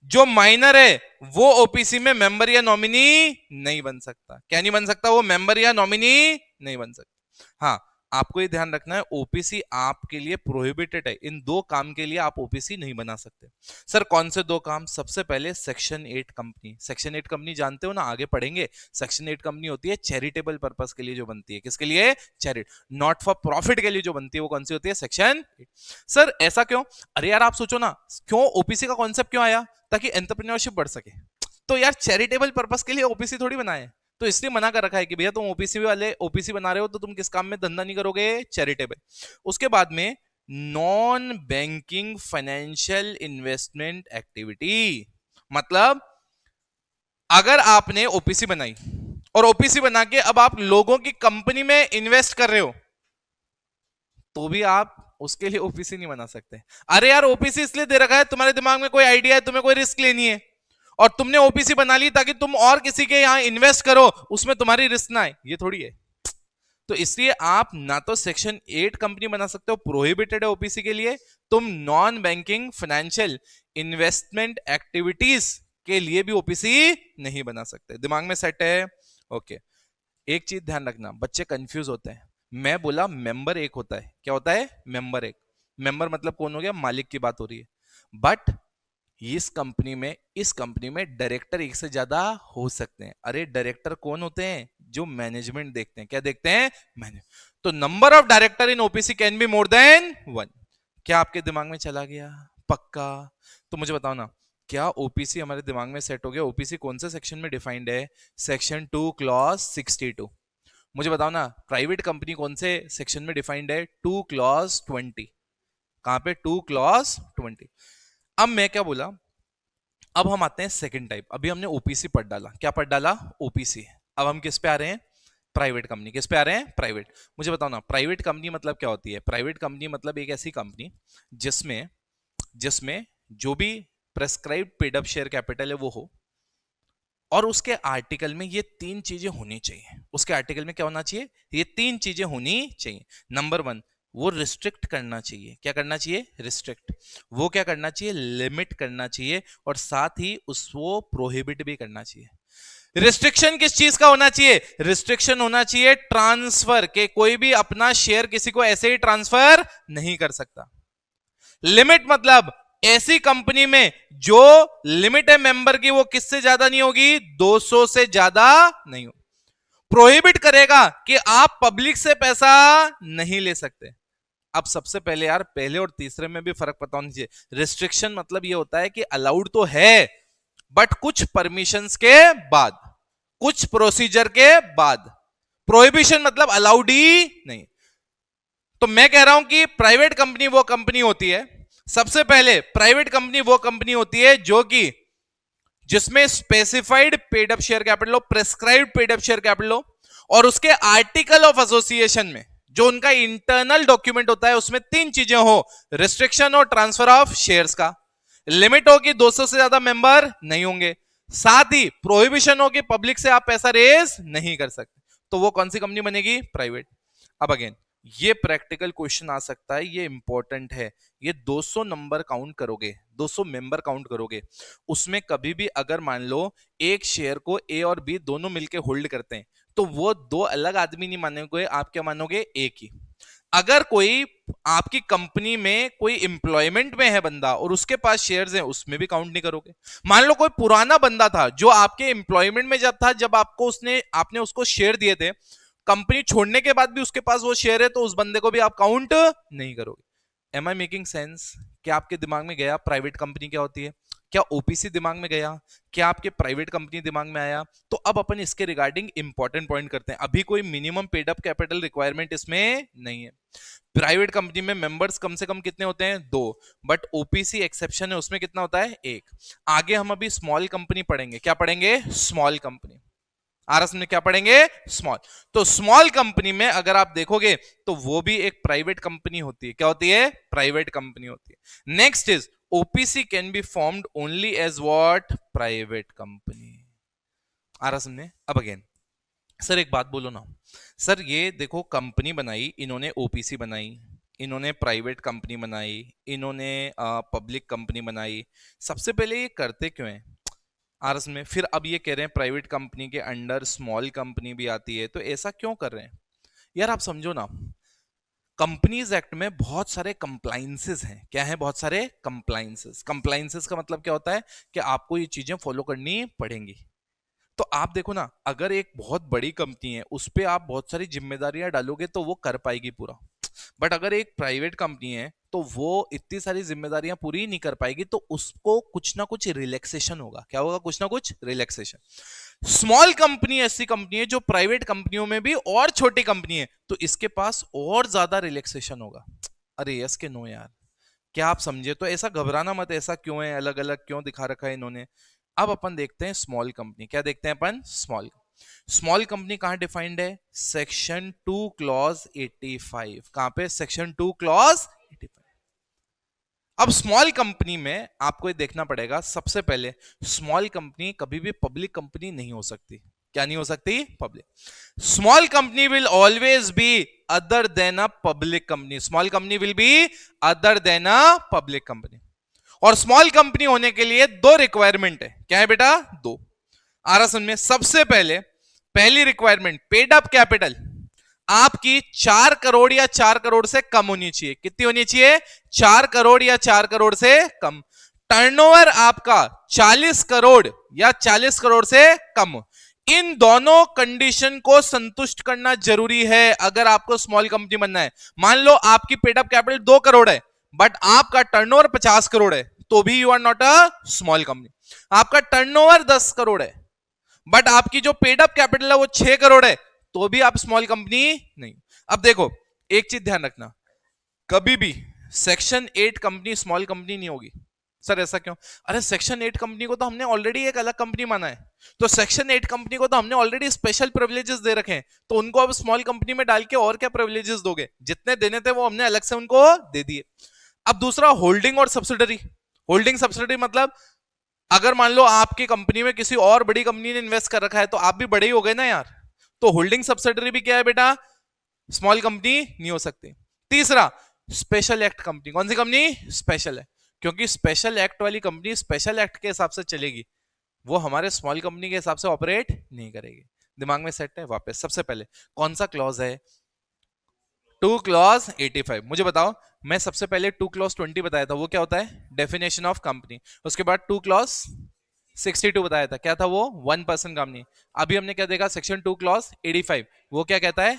जो माइनर है वो ओपीसी में मेंबर या नॉमिनी नहीं बन सकता। क्या नहीं बन सकता, वो मेंबर या नॉमिनी नहीं बन सकता। हाँ, आपको ये ध्यान रखना है, ओपीसी आपके लिए प्रोहिबिटेड है, इन 2 काम के लिए आप ओपीसी नहीं बना सकते। सर कौन से 2 काम, सबसे पहले सेक्शन 8 कंपनी। सेक्शन 8 कंपनी जानते हो ना, आगे पढ़ेंगे। सेक्शन 8 कंपनी होती है चैरिटेबल पर्पस के लिए जो बनती है, किसके लिए, चैरिट, नॉट फॉर प्रॉफिट के लिए जो बनती है, वो कौन सी होती है, सेक्शन 8। सर ऐसा क्यों, अरे यार आप सोचो ना, क्यों ओपीसी का कॉन्सेप्ट क्यों आया, ताकि एंटरप्रेन्योरशिप बढ़ सके। तो यार चैरिटेबल पर्पस के लिए ओपीसी थोड़ी बनाए, तो इसलिए मना कर रखा है कि भैया तुम ओपीसी वाले ओपीसी बना रहे हो तो तुम किस काम में धंधा नहीं करोगे, चैरिटेबल। उसके बाद में non banking financial investment activity, मतलब अगर आपने ओपीसी बनाई और ओपीसी बना के अब आप लोगों की कंपनी में इन्वेस्ट कर रहे हो, तो भी आप उसके लिए ओपीसी नहीं बना सकते। अरे यार ओपीसी इसलिए दे रखा है, तुम्हारे दिमाग में कोई आइडिया है, तुम्हें कोई रिस्क लेनी है, और तुमने ओपीसी बना ली ताकि तुम और किसी के यहां इन्वेस्ट करो, उसमें तुम्हारी रिस्क ना आए, ये थोड़ी है। तो इसलिए आप ना तो सेक्शन 8 कंपनी बना सकते हो, प्रोहिबिटेड है ओपीसी के लिए, तुम non banking financial investment activities के लिए भी ओपीसी नहीं बना सकते। दिमाग में सेट है? ओके। एक चीज ध्यान रखना, बच्चे कंफ्यूज होते हैं। मैं बोला मेंबर एक होता है, क्या होता है? मेंबर एक। मेंबर मतलब कौन हो गया? मालिक की बात हो रही है। बट इस कंपनी में डायरेक्टर एक से ज्यादा हो सकते हैं। अरे डायरेक्टर कौन होते हैं? जो मैनेजमेंट देखते हैं। क्या देखते हैं? मैनेज। तो number of director in OPC can be more than 1। क्या आपके दिमाग में चला गया? पक्का? तो मुझे बताओ ना, क्या ओपीसी हमारे दिमाग में सेट हो गया? ओपीसी कौन से सेक्शन में डिफाइंड है? Section 2 clause 62। मुझे बताओ ना, प्राइवेट कंपनी कौन से सेक्शन में डिफाइंड है? 2 क्लॉज 20। कहां पे? 2 क्लॉज 20। अब मैं क्या बोला, अब हम आते हैं सेकंड टाइप। अभी हमने ओपीसी पढ़ डाला, क्या पढ़ डाला? ओपीसी। अब हम किस पे आ रहे हैं? Private company. किस पे आ रहे हैं? प्राइवेट। मुझे बताओ ना, प्राइवेट कंपनी मतलब क्या होती है? प्राइवेट कंपनी मतलब एक ऐसी कंपनी जिसमें जिसमें जो भी prescribed paid up share capital है वो हो, और उसके आर्टिकल में ये तीन चीजें होनी चाहिए। उसके आर्टिकल में क्या होना चाहिए? ये तीन चीजें होनी चाहिए। नंबर 1, वो रिस्ट्रिक्ट करना चाहिए। क्या करना चाहिए? रिस्ट्रिक्ट। वो क्या करना चाहिए? लिमिट करना चाहिए, और साथ ही उसको प्रोहिबिट भी करना चाहिए। रिस्ट्रिक्शन किस चीज का होना चाहिए? रिस्ट्रिक्शन होना चाहिए ट्रांसफर के, कोई भी अपना शेयर किसी को ऐसे ही ट्रांसफर नहीं कर सकता। लिमिट मतलब ऐसी कंपनी में जो लिमिट है मेंबर की वो किससे ज्यादा नहीं होगी? 200 से ज्यादा नहीं हो। प्रोहिबिट करेगा कि आप पब्लिक से पैसा नहीं ले सकते। अब सबसे पहले यार, पहले और तीसरे में भी फर्क पता होना चाहिए। रिस्ट्रिक्शन मतलब ये होता है कि अलाउड तो है, बट कुछ परमिशंस के बाद, कुछ प्रोसीजर के बाद। प्रोहिबिशन मतलब अलाउड ही नहीं। तो मैं कह रहा हूं कि प्राइवेट कंपनी वो कंपनी होती है, सबसे पहले प्राइवेट कंपनी वो कंपनी होती है जो कि जिसमें specified paid up share capital हो, prescribed paid up share capital हो, और उसके आर्टिकल ऑफ एसोसिएशन में जो उनका इंटरनल डॉक्यूमेंट होता है उसमें तीन चीजें हो: रिस्ट्रिक्शन और ट्रांसफर ऑफ शेयर्स का, लिमिट हो कि 200 से ज्यादा मेंबर नहीं होंगे, साथ ही प्रोहिबिशन हो कि पब्लिक से आप पैसा रेज नहीं कर सकते। तो वो कौन सी कंपनी बनेगी? प्राइवेट। अब अगेन ये प्रैक्टिकल क्वेश्चन आ सकता है, ये इंपॉर्टेंट है। ये 200 नंबर काउंट करोगे, 200 मेंबर काउंट करोगे, उसमें कभी भी अगर मान लो एक शेयर को ए और बी दोनों मिलके होल्ड करते हैं, तो वो दो अलग आदमी नहीं मानोगे, आप क्या मानोगे? एक ही। अगर कोई आपकी कंपनी में कोई एम्प्लॉयमेंट में है बंदा और उसके पास शेयर्स हैं, उसमें भी काउंट नहीं करोगे। मान लो कोई पुराना बंदा था जो आपके एम्प्लॉयमेंट में जब था, जब आपने उसको शेयर दिए थे, कंपनी छोड़ने के बाद भी उसके पास वो शेयर है, तो उस बंदे को भी आप काउंट नहीं करोगे। Am I making sense? क्या आपके दिमाग में गया प्राइवेट कंपनी क्या होती है? क्या ओपीसी दिमाग में गया? क्या आपके प्राइवेट कंपनी दिमाग में आया? तो अब अपन इसके रिगार्डिंग इंपॉर्टेंट पॉइंट करते हैं। अभी कोई minimum paid up capital requirement इसमें नहीं है। प्राइवेट कंपनी में मेंबर्स कम से कम कितने होते हैं? 2। बट ओपीसी एक्सेप्शन है, उसमें कितना होता है? 1। आगे हम अभी स्मॉल कंपनी पढ़ेंगे। क्या पढ़ेंगे? Small company. आरएस में क्या पढ़ेंगे? स्मॉल। तो स्मॉल कंपनी में अगर आप देखोगे तो वो भी एक प्राइवेट कंपनी होती है। क्या होती है? प्राइवेट कंपनी होती है। Next is OPC can be formed only as what? Private company. RS में अब अगेन सर एक बात बोलो ना, सर ये देखो कंपनी बनाई इन्होंने, ओपीसी बनाई इन्होंने, प्राइवेट कंपनी बनाई इन्होंने, पब्लिक कंपनी बनाई, सबसे पहले ये करते क्यों हैं आरएस में? फिर अब ये कह रहे हैं प्राइवेट कंपनी के अंडर स्मॉल कंपनी भी आती है, तो ऐसा क्यों कर रहे हैं? यार आप समझो ना, कंपनीज एक्ट में बहुत सारे कंप्लाइंसेस हैं। क्या है? बहुत सारे कंप्लाइंसेस। कंप्लाइंसेस का मतलब क्या होता है कि आपको ये चीजें फॉलो करनी पड़ेंगी। तो आप देखो ना, अगर एक बहुत बड़ी कंपनी है उस पर आप बहुत सारी जिम्मेदारियां डालोगे तो वो कर पाएगी पूरा, बट अगर एक प्राइवेट कंपनी है तो वो इतनी सारी जिम्मेदारियां पूरी नहीं कर पाएगी, तो उसको कुछ ना कुछ रिलैक्सेशन होगा। क्या होगा? कुछ ना कुछ रिलैक्सेशन। स्मॉल कंपनी ऐसी कंपनी है जो प्राइवेट कंपनियों में भी और छोटी कंपनी है, तो इसके पास और ज्यादा रिलैक्सेशन होगा। अरे यस के नो यार? क्या आप समझे? तो ऐसा घबराना मत, ऐसा क्यों है, अलग अलग क्यों दिखा रखा है इन्होंने। अब अपन देखते हैं स्मॉल कंपनी। क्या देखते हैं अपन? स्मॉल। स्मॉल कंपनी कहां डिफाइंड है? Section 2 clause 85। कहां पे? Section 2 clause 85। अब स्मॉल कंपनी में आपको ये देखना पड़ेगा, सबसे पहले स्मॉल कंपनी कभी भी पब्लिक कंपनी नहीं हो सकती। क्या नहीं हो सकती? Public. Small company will always be other than a public company. Small company will be other than a public company. और स्मॉल कंपनी होने के लिए दो रिक्वायरमेंट है। क्या है बेटा? दो। आ रहा समझ में? सबसे पहले पहली रिक्वायरमेंट, पेड अप कैपिटल आपकी 4 करोड़ या 4 करोड़ से कम होनी चाहिए। कितनी होनी चाहिए? 4 करोड़ या 4 करोड़ से कम। टर्नओवर आपका 40 करोड़ या 40 करोड़ से कम। इन दोनों कंडीशन को संतुष्ट करना जरूरी है अगर आपको स्मॉल कंपनी बनना है। मान लो आपकी पेड अप कैपिटल 2 करोड़ है बट आपका टर्नओवर 50 करोड़ है, तो भी you are not a small company. आपका टर्नओवर 10 करोड़ है बट आपकी जो पेड अप कैपिटल है वो 6 करोड़ है, तो भी आप स्मॉल कंपनी नहीं। अब देखो, एक चीज ध्यान रखना, कभी भी सेक्शन 8 कंपनी स्मॉल कंपनी नहीं होगी। सर ऐसा क्यों? अरे सेक्शन 8 कंपनी को तो हमने ऑलरेडी एक अलग कंपनी माना है, तो सेक्शन 8 कंपनी को तो हमने ऑलरेडी स्पेशल प्रिविलेजेस दे रखे हैं, तो उनको अब स्मॉल कंपनी में डाल के और क्या प्रिविलेजेस दोगे? जितने देने थे वो हमने अलग से उनको दे दिए। अब दूसरा, होल्डिंग और सब्सिडरी। होल्डिंग सब्सिडरी मतलब अगर मान लो आपकी कंपनी में किसी और बड़ी कंपनी ने इन्वेस्ट कर रखा है तो आप भी बड़े ही हो गए ना यार, तो होल्डिंग सब्सिडरी भी क्या है बेटा? स्मॉल कंपनी नहीं हो सकती। तीसरा, स्पेशल एक्ट कंपनी। कौन सी कंपनी? स्पेशल है, क्योंकि स्पेशल एक्ट वाली कंपनी स्पेशल एक्ट के हिसाब से चलेगी, वो हमारे स्मॉल कंपनी के हिसाब से ऑपरेट नहीं करेगी। दिमाग में सेट है? वापस सबसे पहले कौन सा क्लॉज है? 2 क्लॉज 85। मुझे बताओ, मैं सबसे पहले 2 क्लॉज 20 बताया था, वो क्या होता है? Definition of company. उसके बाद 2 क्लॉज 62 बताया था, क्या था वो? 1% कंपनी। अभी हमने क्या देखा? सेक्शन 2 क्लॉज 85, वो क्या कहता है?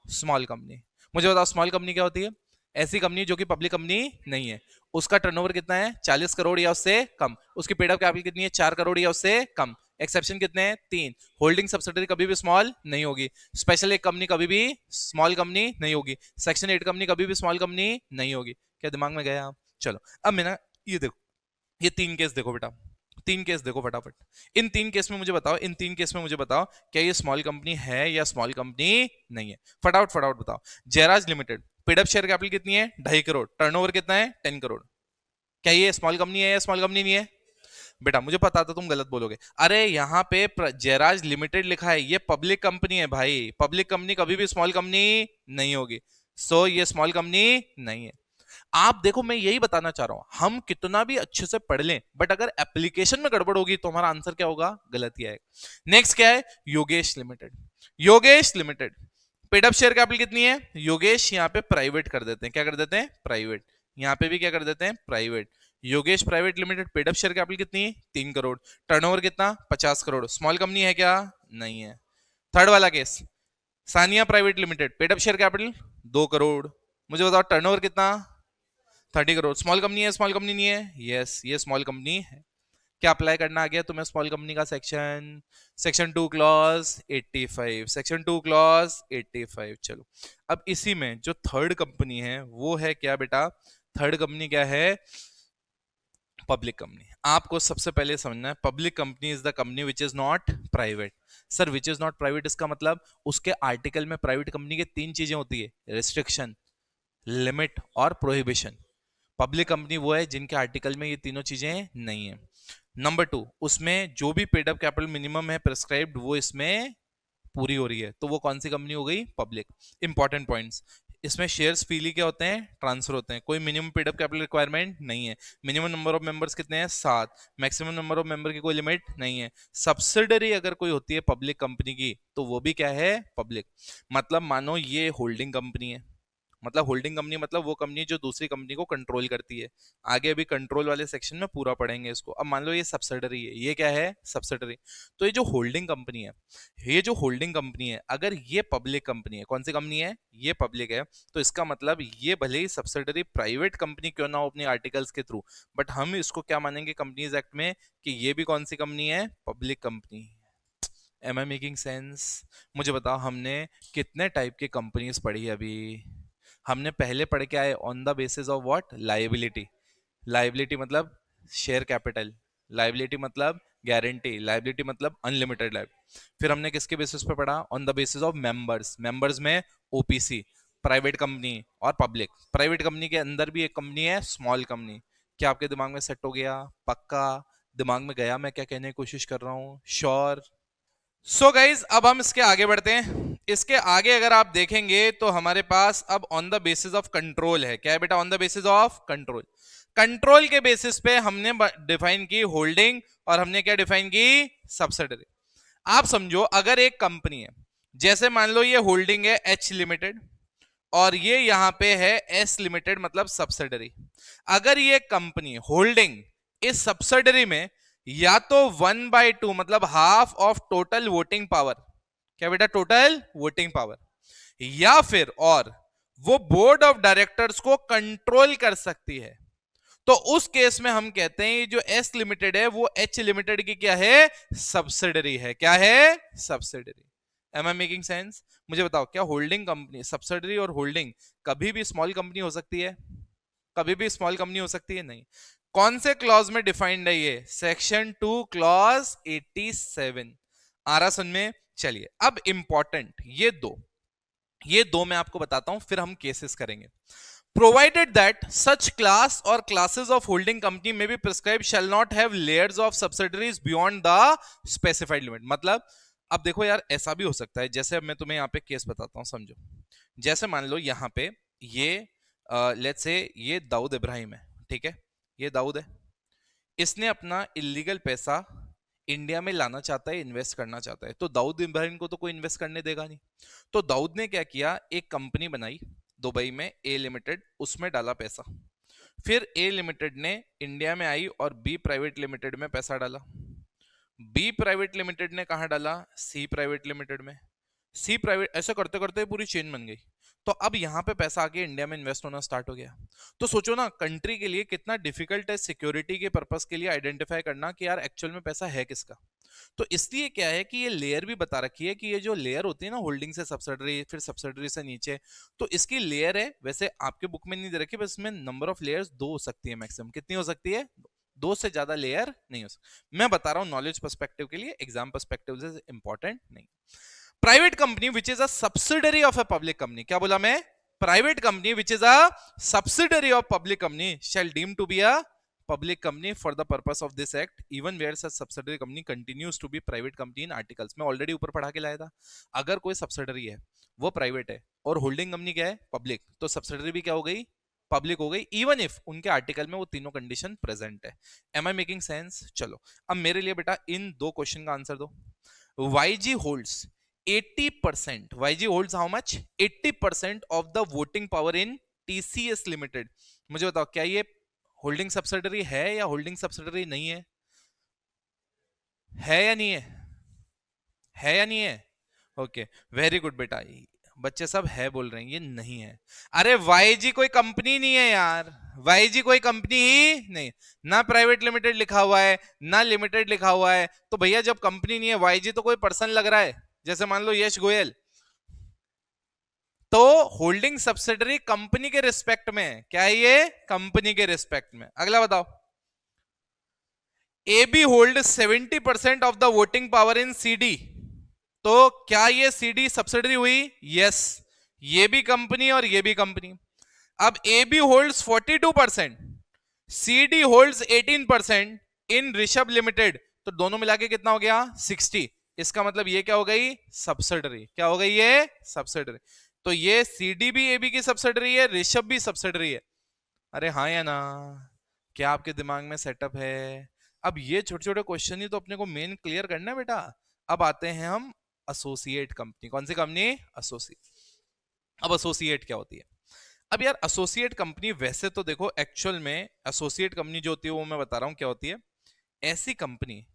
Small company. मुझे बताओ स्मॉल कंपनी क्या होती है? ऐसी कंपनी जो कि पब्लिक कंपनी नहीं है, उसका टर्नओवर कितना है? 40 करोड़ या उससे कम, उसकी पेड अप कैपिटल कितनी है? 4 करोड़ या उससे कम। एक्सेप्शन कितने हैं? 3। होल्डिंग सब्सिडरी कभी भी स्मॉल नहीं होगी, स्पेशल एक कंपनी कभी भी स्मॉल कंपनी नहीं होगी, सेक्शन 8 कंपनी कभी भी स्मॉल कंपनी नहीं होगी। क्या दिमाग में गया? चलो अब मैं ना, ये देखो, ये 3 केस देखो बेटा, 3 केस देखो फटाफट। इन 3 केस में मुझे बताओ, इन 3 केस में मुझे बताओ, क्या ये स्मॉल कंपनी है या स्मॉल कंपनी नहीं है? फटाफट फटाफट बताओ। Jayraj limited, paid up share capital कितनी है? 2.5 करोड़। टर्नओवर कितना है? 10 करोड़। क्या ये स्मॉल कंपनी है या स्मॉल कंपनी नहीं है? बेटा मुझे पता था तुम गलत बोलोगे। अरे यहाँ पे जयराज लिमिटेड लिखा है, ये पब्लिक कंपनी है भाई, पब्लिक कंपनी कभी भी स्मॉल कंपनी नहीं होगी, सो ये स्मॉल कंपनी नहीं है। आप देखो, मैं यही बताना चाह रहा हूं, हम कितना भी अच्छे से पढ़ लें बट अगर एप्लीकेशन में गड़बड़ होगी तो हमारा आंसर क्या होगा? गलत ही आएगा। नेक्स्ट क्या है? Yogesh limited. Yogesh limited, paid up share capital कितनी है? योगेश यहाँ पे प्राइवेट कर देते हैं, क्या कर देते हैं? प्राइवेट। यहाँ पे भी क्या कर देते हैं? Private. Yogesh private limited, paid up share capital कितनी? 3 करोड़। टर्नओवर कितना? 50 करोड़। स्मॉल कंपनी है क्या? नहीं है। थर्ड वाला case, Sania private limited, paid up share capital 2 crore. मुझे बताओ टर्नओवर कितना? 30 करोड़। स्मॉल कंपनी है? स्मॉल कंपनी नहीं है? यस, ये स्मॉल कंपनी है। क्या अप्लाई करना आ गया तुम्हें स्मॉल कंपनी का section? Section 2 clause 85, section 2 clause 85। चलो अब इसी में जो थर्ड कंपनी है वो है क्या बेटा? थर्ड कंपनी क्या है? Public company. आपको सबसे पहले समझना है, public company is the company which is not private. Sir which is not private, इसका मतलब उसके आर्टिकल में प्राइवेट कंपनी की 3 चीजें होती है, रिस्ट्रिक्शन, लिमिट और प्रोहिबिशन। पब्लिक कंपनी वो है जिनके आर्टिकल में ये तीनों चीजें नहीं है। नंबर 2, उसमें जो भी पेड अप कैपिटल मिनिमम है प्रेस्क्राइब्ड वो इसमें पूरी हो रही है, तो वो कौन सी कंपनी हो गई? पब्लिक। इंपॉर्टेंट पॉइंट्स, इसमें शेयर्स फ्रीली क्या होते हैं? ट्रांसफर होते हैं, कोई minimum paid up capital requirement नहीं है। मिनिमम नंबर ऑफ मेंबर्स कितने हैं? 7। मैक्सिमम नंबर ऑफ मेंबर की कोई लिमिट नहीं है। सब्सिडरी अगर कोई होती है पब्लिक कंपनी की तो वो भी क्या है? पब्लिक। मतलब मानो ये होल्डिंग कंपनी है, मतलब होल्डिंग कंपनी मतलब वो कंपनी जो दूसरी कंपनी को कंट्रोल करती है। आगे अभी कंट्रोल वाले सेक्शन में पूरा पढ़ेंगे इसको। अब मान लो ये सब्सिडरी है, ये क्या है? सब्सिडरी। तो ये जो होल्डिंग कंपनी है, ये जो होल्डिंग कंपनी है, अगर ये पब्लिक कंपनी है, कौन सी कंपनी है? ये पब्लिक है, तो इसका मतलब ये भले ही सब्सिडरी प्राइवेट कंपनी क्यों ना हो अपने आर्टिकल्स के थ्रू, बट हम इसको क्या मानेंगे कंपनीज एक्ट में कि ये भी कौन सी कंपनी है? Public company. Am I making sense? मुझे बताओ, हमने कितने टाइप की कंपनीज पढ़ी अभी? हमने पहले पढ़ के आए on the basis of what? Liability. Liability मतलब शेयर कैपिटल, लायबिलिटी मतलब गारंटी, लायबिलिटी मतलब अनलिमिटेड लायबिलिटी। फिर हमने किसके बेसिस पे पढ़ा? On the basis of members. Members में ओपीसी, प्राइवेट कंपनी और पब्लिक। प्राइवेट कंपनी के अंदर भी एक कंपनी है स्मॉल कंपनी। क्या आपके दिमाग में सेट हो गया? पक्का दिमाग में गया मैं क्या कहने की कोशिश कर रहा हूं? श्योर? सो गाइज अब हम इसके आगे बढ़ते हैं। इसके आगे अगर आप देखेंगे तो हमारे पास अब on the basis of control है। क्या है बेटा? On the basis of control. Control के बेसिस पे हमने डिफाइन की होल्डिंग और हमने क्या डिफाइन की? सब्सिडरी। आप समझो अगर एक कंपनी है, जैसे मान लो ये होल्डिंग है एच लिमिटेड और ये यहां पे है एस लिमिटेड मतलब सब्सिडरी। अगर ये कंपनी होल्डिंग इस सब्सिडरी में या तो 1/2 मतलब half of total voting power, क्या बेटा? टोटल वोटिंग पावर, या फिर और वो बोर्ड ऑफ डायरेक्टर्स को कंट्रोल कर सकती है, तो उस केस में हम कहते हैं जो एस लिमिटेड है वो एच लिमिटेड की क्या है? सब्सिडरी है। क्या है? Subsidiary. Am I making sense? मुझे बताओ क्या होल्डिंग कंपनी, सब्सिडरी और होल्डिंग कभी भी स्मॉल कंपनी हो सकती है? कभी भी स्मॉल कंपनी हो सकती है? नहीं। कौन से क्लॉज में डिफाइंड है ये? Section 2 clause 87। आ रहा सुन में? चलिए अब इंपॉर्टेंट ये दो मैं आपको बताता हूं, फिर हम केसेस करेंगे। Provided that such class or classes of holding company may be prescribed shall not have layers of subsidiaries beyond the specified limit। मतलब अब देखो यार ऐसा भी हो सकता है, जैसे अब मैं तुम्हें यहाँ पे केस बताता हूँ, समझो। जैसे मान लो यहाँ पे ये लेट्स से ये दाऊद इब्राहिम है, ठीक है? ये दाऊद है, इसने अपना इलीगल पैसा इंडिया में लाना चाहता है, इन्वेस्ट करना चाहता है, तो दाऊद इब्राहिम को तो कोई इन्वेस्ट करने देगा नहीं। तो दाऊद ने क्या किया? एक कंपनी बनाई दुबई में, ए लिमिटेड, उसमें डाला पैसा। फिर ए लिमिटेड ने इंडिया में आई और बी प्राइवेट लिमिटेड में पैसा डाला। बी प्राइवेट लिमिटेड ने कहा डाला? सी प्राइवेट लिमिटेड में। सी प्राइवेट, ऐसा करते करते पूरी चेन बन गई। तो अब यहां पे पैसा आके इंडिया में इन्वेस्ट होना स्टार्ट हो गया। तो सोचो ना कंट्री के लिए कितना डिफिकल्ट है सिक्योरिटी के पर्पस के लिए आइडेंटिफाई करना कि यार एक्चुअल में पैसा है किसका। तो इसलिए क्या है कि ये लेयर भी बता रखी है कि ये जो लेयर होती है ना होल्डिंग से सब्सिडरी, फिर सब्सिडरी से नीचे, तो इसकी लेयर है। वैसे आपके बुक में नहीं दे रखी, बस इसमें नंबर ऑफ लेयर्स 2 हो सकती है मैक्सिमम। कितनी हो सकती है? 2 से ज्यादा लेयर नहीं हो सकती। मैं बता रहा हूं नॉलेज पर्सपेक्टिव के लिए, एग्जाम पर्सपेक्टिव से इंपॉर्टेंट नहीं। Private company which is a subsidiary of a public company, क्या बोला मैं? Private company which is a subsidiary of public company shall deem to be a public company for the purpose of this act even where such subsidiary company continues to be private company in articles। मैं ऑलरेडी ऊपर पढ़ा के लाया था, अगर कोई सब्सिडरी है वो प्राइवेट है और होल्डिंग कंपनी क्या है? पब्लिक, तो सब्सिडरी भी क्या हो गई? पब्लिक हो गई, इवन इफ उनके आर्टिकल में वो तीनों कंडीशन प्रेजेंट है। Am I making sense? चलो अब मेरे लिए बेटा इन 2 क्वेश्चन का आंसर दो। YG holds 80%, YG holds how much? 80% of the voting power in TCS Limited। मुझे बताओ क्या ये होल्डिंग सब्सिडरी है या होल्डिंग सब्सिडरी नहीं है? है या नहीं है? है या नहीं है? ओके वेरी गुड बेटा, बच्चे सब है बोल रहे हैं, ये नहीं है। अरे YG कोई कंपनी नहीं है यार, YG कोई कंपनी ही नहीं, ना प्राइवेट लिमिटेड लिखा हुआ है ना लिमिटेड लिखा हुआ है। तो भैया जब कंपनी नहीं है, YG तो कोई पर्सन लग रहा है, जैसे मान लो यश गोयल। तो होल्डिंग सब्सिडरी कंपनी के रिस्पेक्ट में, क्या है ये? कंपनी के रिस्पेक्ट में। अगला बताओ। AB hold 70% of the voting power in CD, तो क्या ये CD सब्सिडरी हुई? यस, ये भी कंपनी और ये भी कंपनी। अब AB होल्ड्स 42%, CD होल्ड्स 18% इन ऋषभ लिमिटेड, तो दोनों मिला के कितना हो गया? 60। इसका मतलब ये क्या हो गई? सब्सिडरी। क्या हो गई ये? सब्सिडरी। तो ये CD भी AB की सब्सिडरी है, ऋषभ भी सब्सिडरी है। अरे हाँ या ना? क्या आपके दिमाग में सेटअप है? अब ये छोटे छोटे क्वेश्चन ही तो अपने को मेन क्लियर करना है बेटा। अब आते हैं हम एसोसिएट कंपनी। कौन सी कंपनी? एसोसिएट। अब एसोसिएट क्या होती है? अब यार एसोसिएट कंपनी वैसे तो देखो एक्चुअल में एसोसिएट कंपनी जो होती है वो मैं बता रहा हूं क्या होती है। ऐसी कंपनी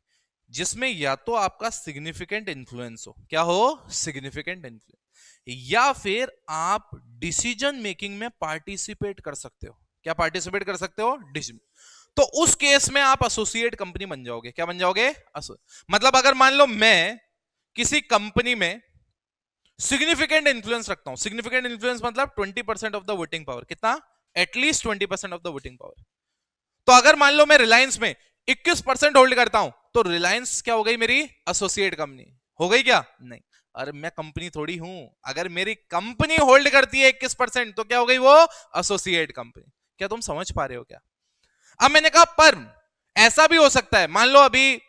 जिसमें या तो आपका सिग्निफिकेंट इन्फ्लुएंस हो, क्या हो? सिग्निफिकेंट इन्फ्लुएंस, या फिर आप डिसीजन मेकिंग में पार्टिसिपेट कर सकते हो। क्या पार्टिसिपेट कर सकते हो? तो उस केस में आप एसोसिएट कंपनी बन जाओगे। क्या बन जाओगे? मतलब अगर मान लो मैं किसी कंपनी में सिग्निफिकेंट इन्फ्लुएंस रखता हूं, सिग्निफिकेंट इन्फ्लुएंस मतलब 20% ऑफ द वोटिंग पावर, कितना? At least 20% of the voting power. तो अगर मान लो मैं रिलायंस में 21% होल्ड करता हूं, तो रिलायंस क्या हो गई मेरी एसोसिएट कंपनी, हो गई क्या? नहीं। अरे मैं कंपनी थोड़ी हूं, अगर मेरी कंपनी होल्ड करती है 21% तो क्या हो गई वो? Associate company. क्या तुम समझ पा रहे हो क्या? अब मैंने कहा पर ऐसा भी हो सकता है, मान लो अभी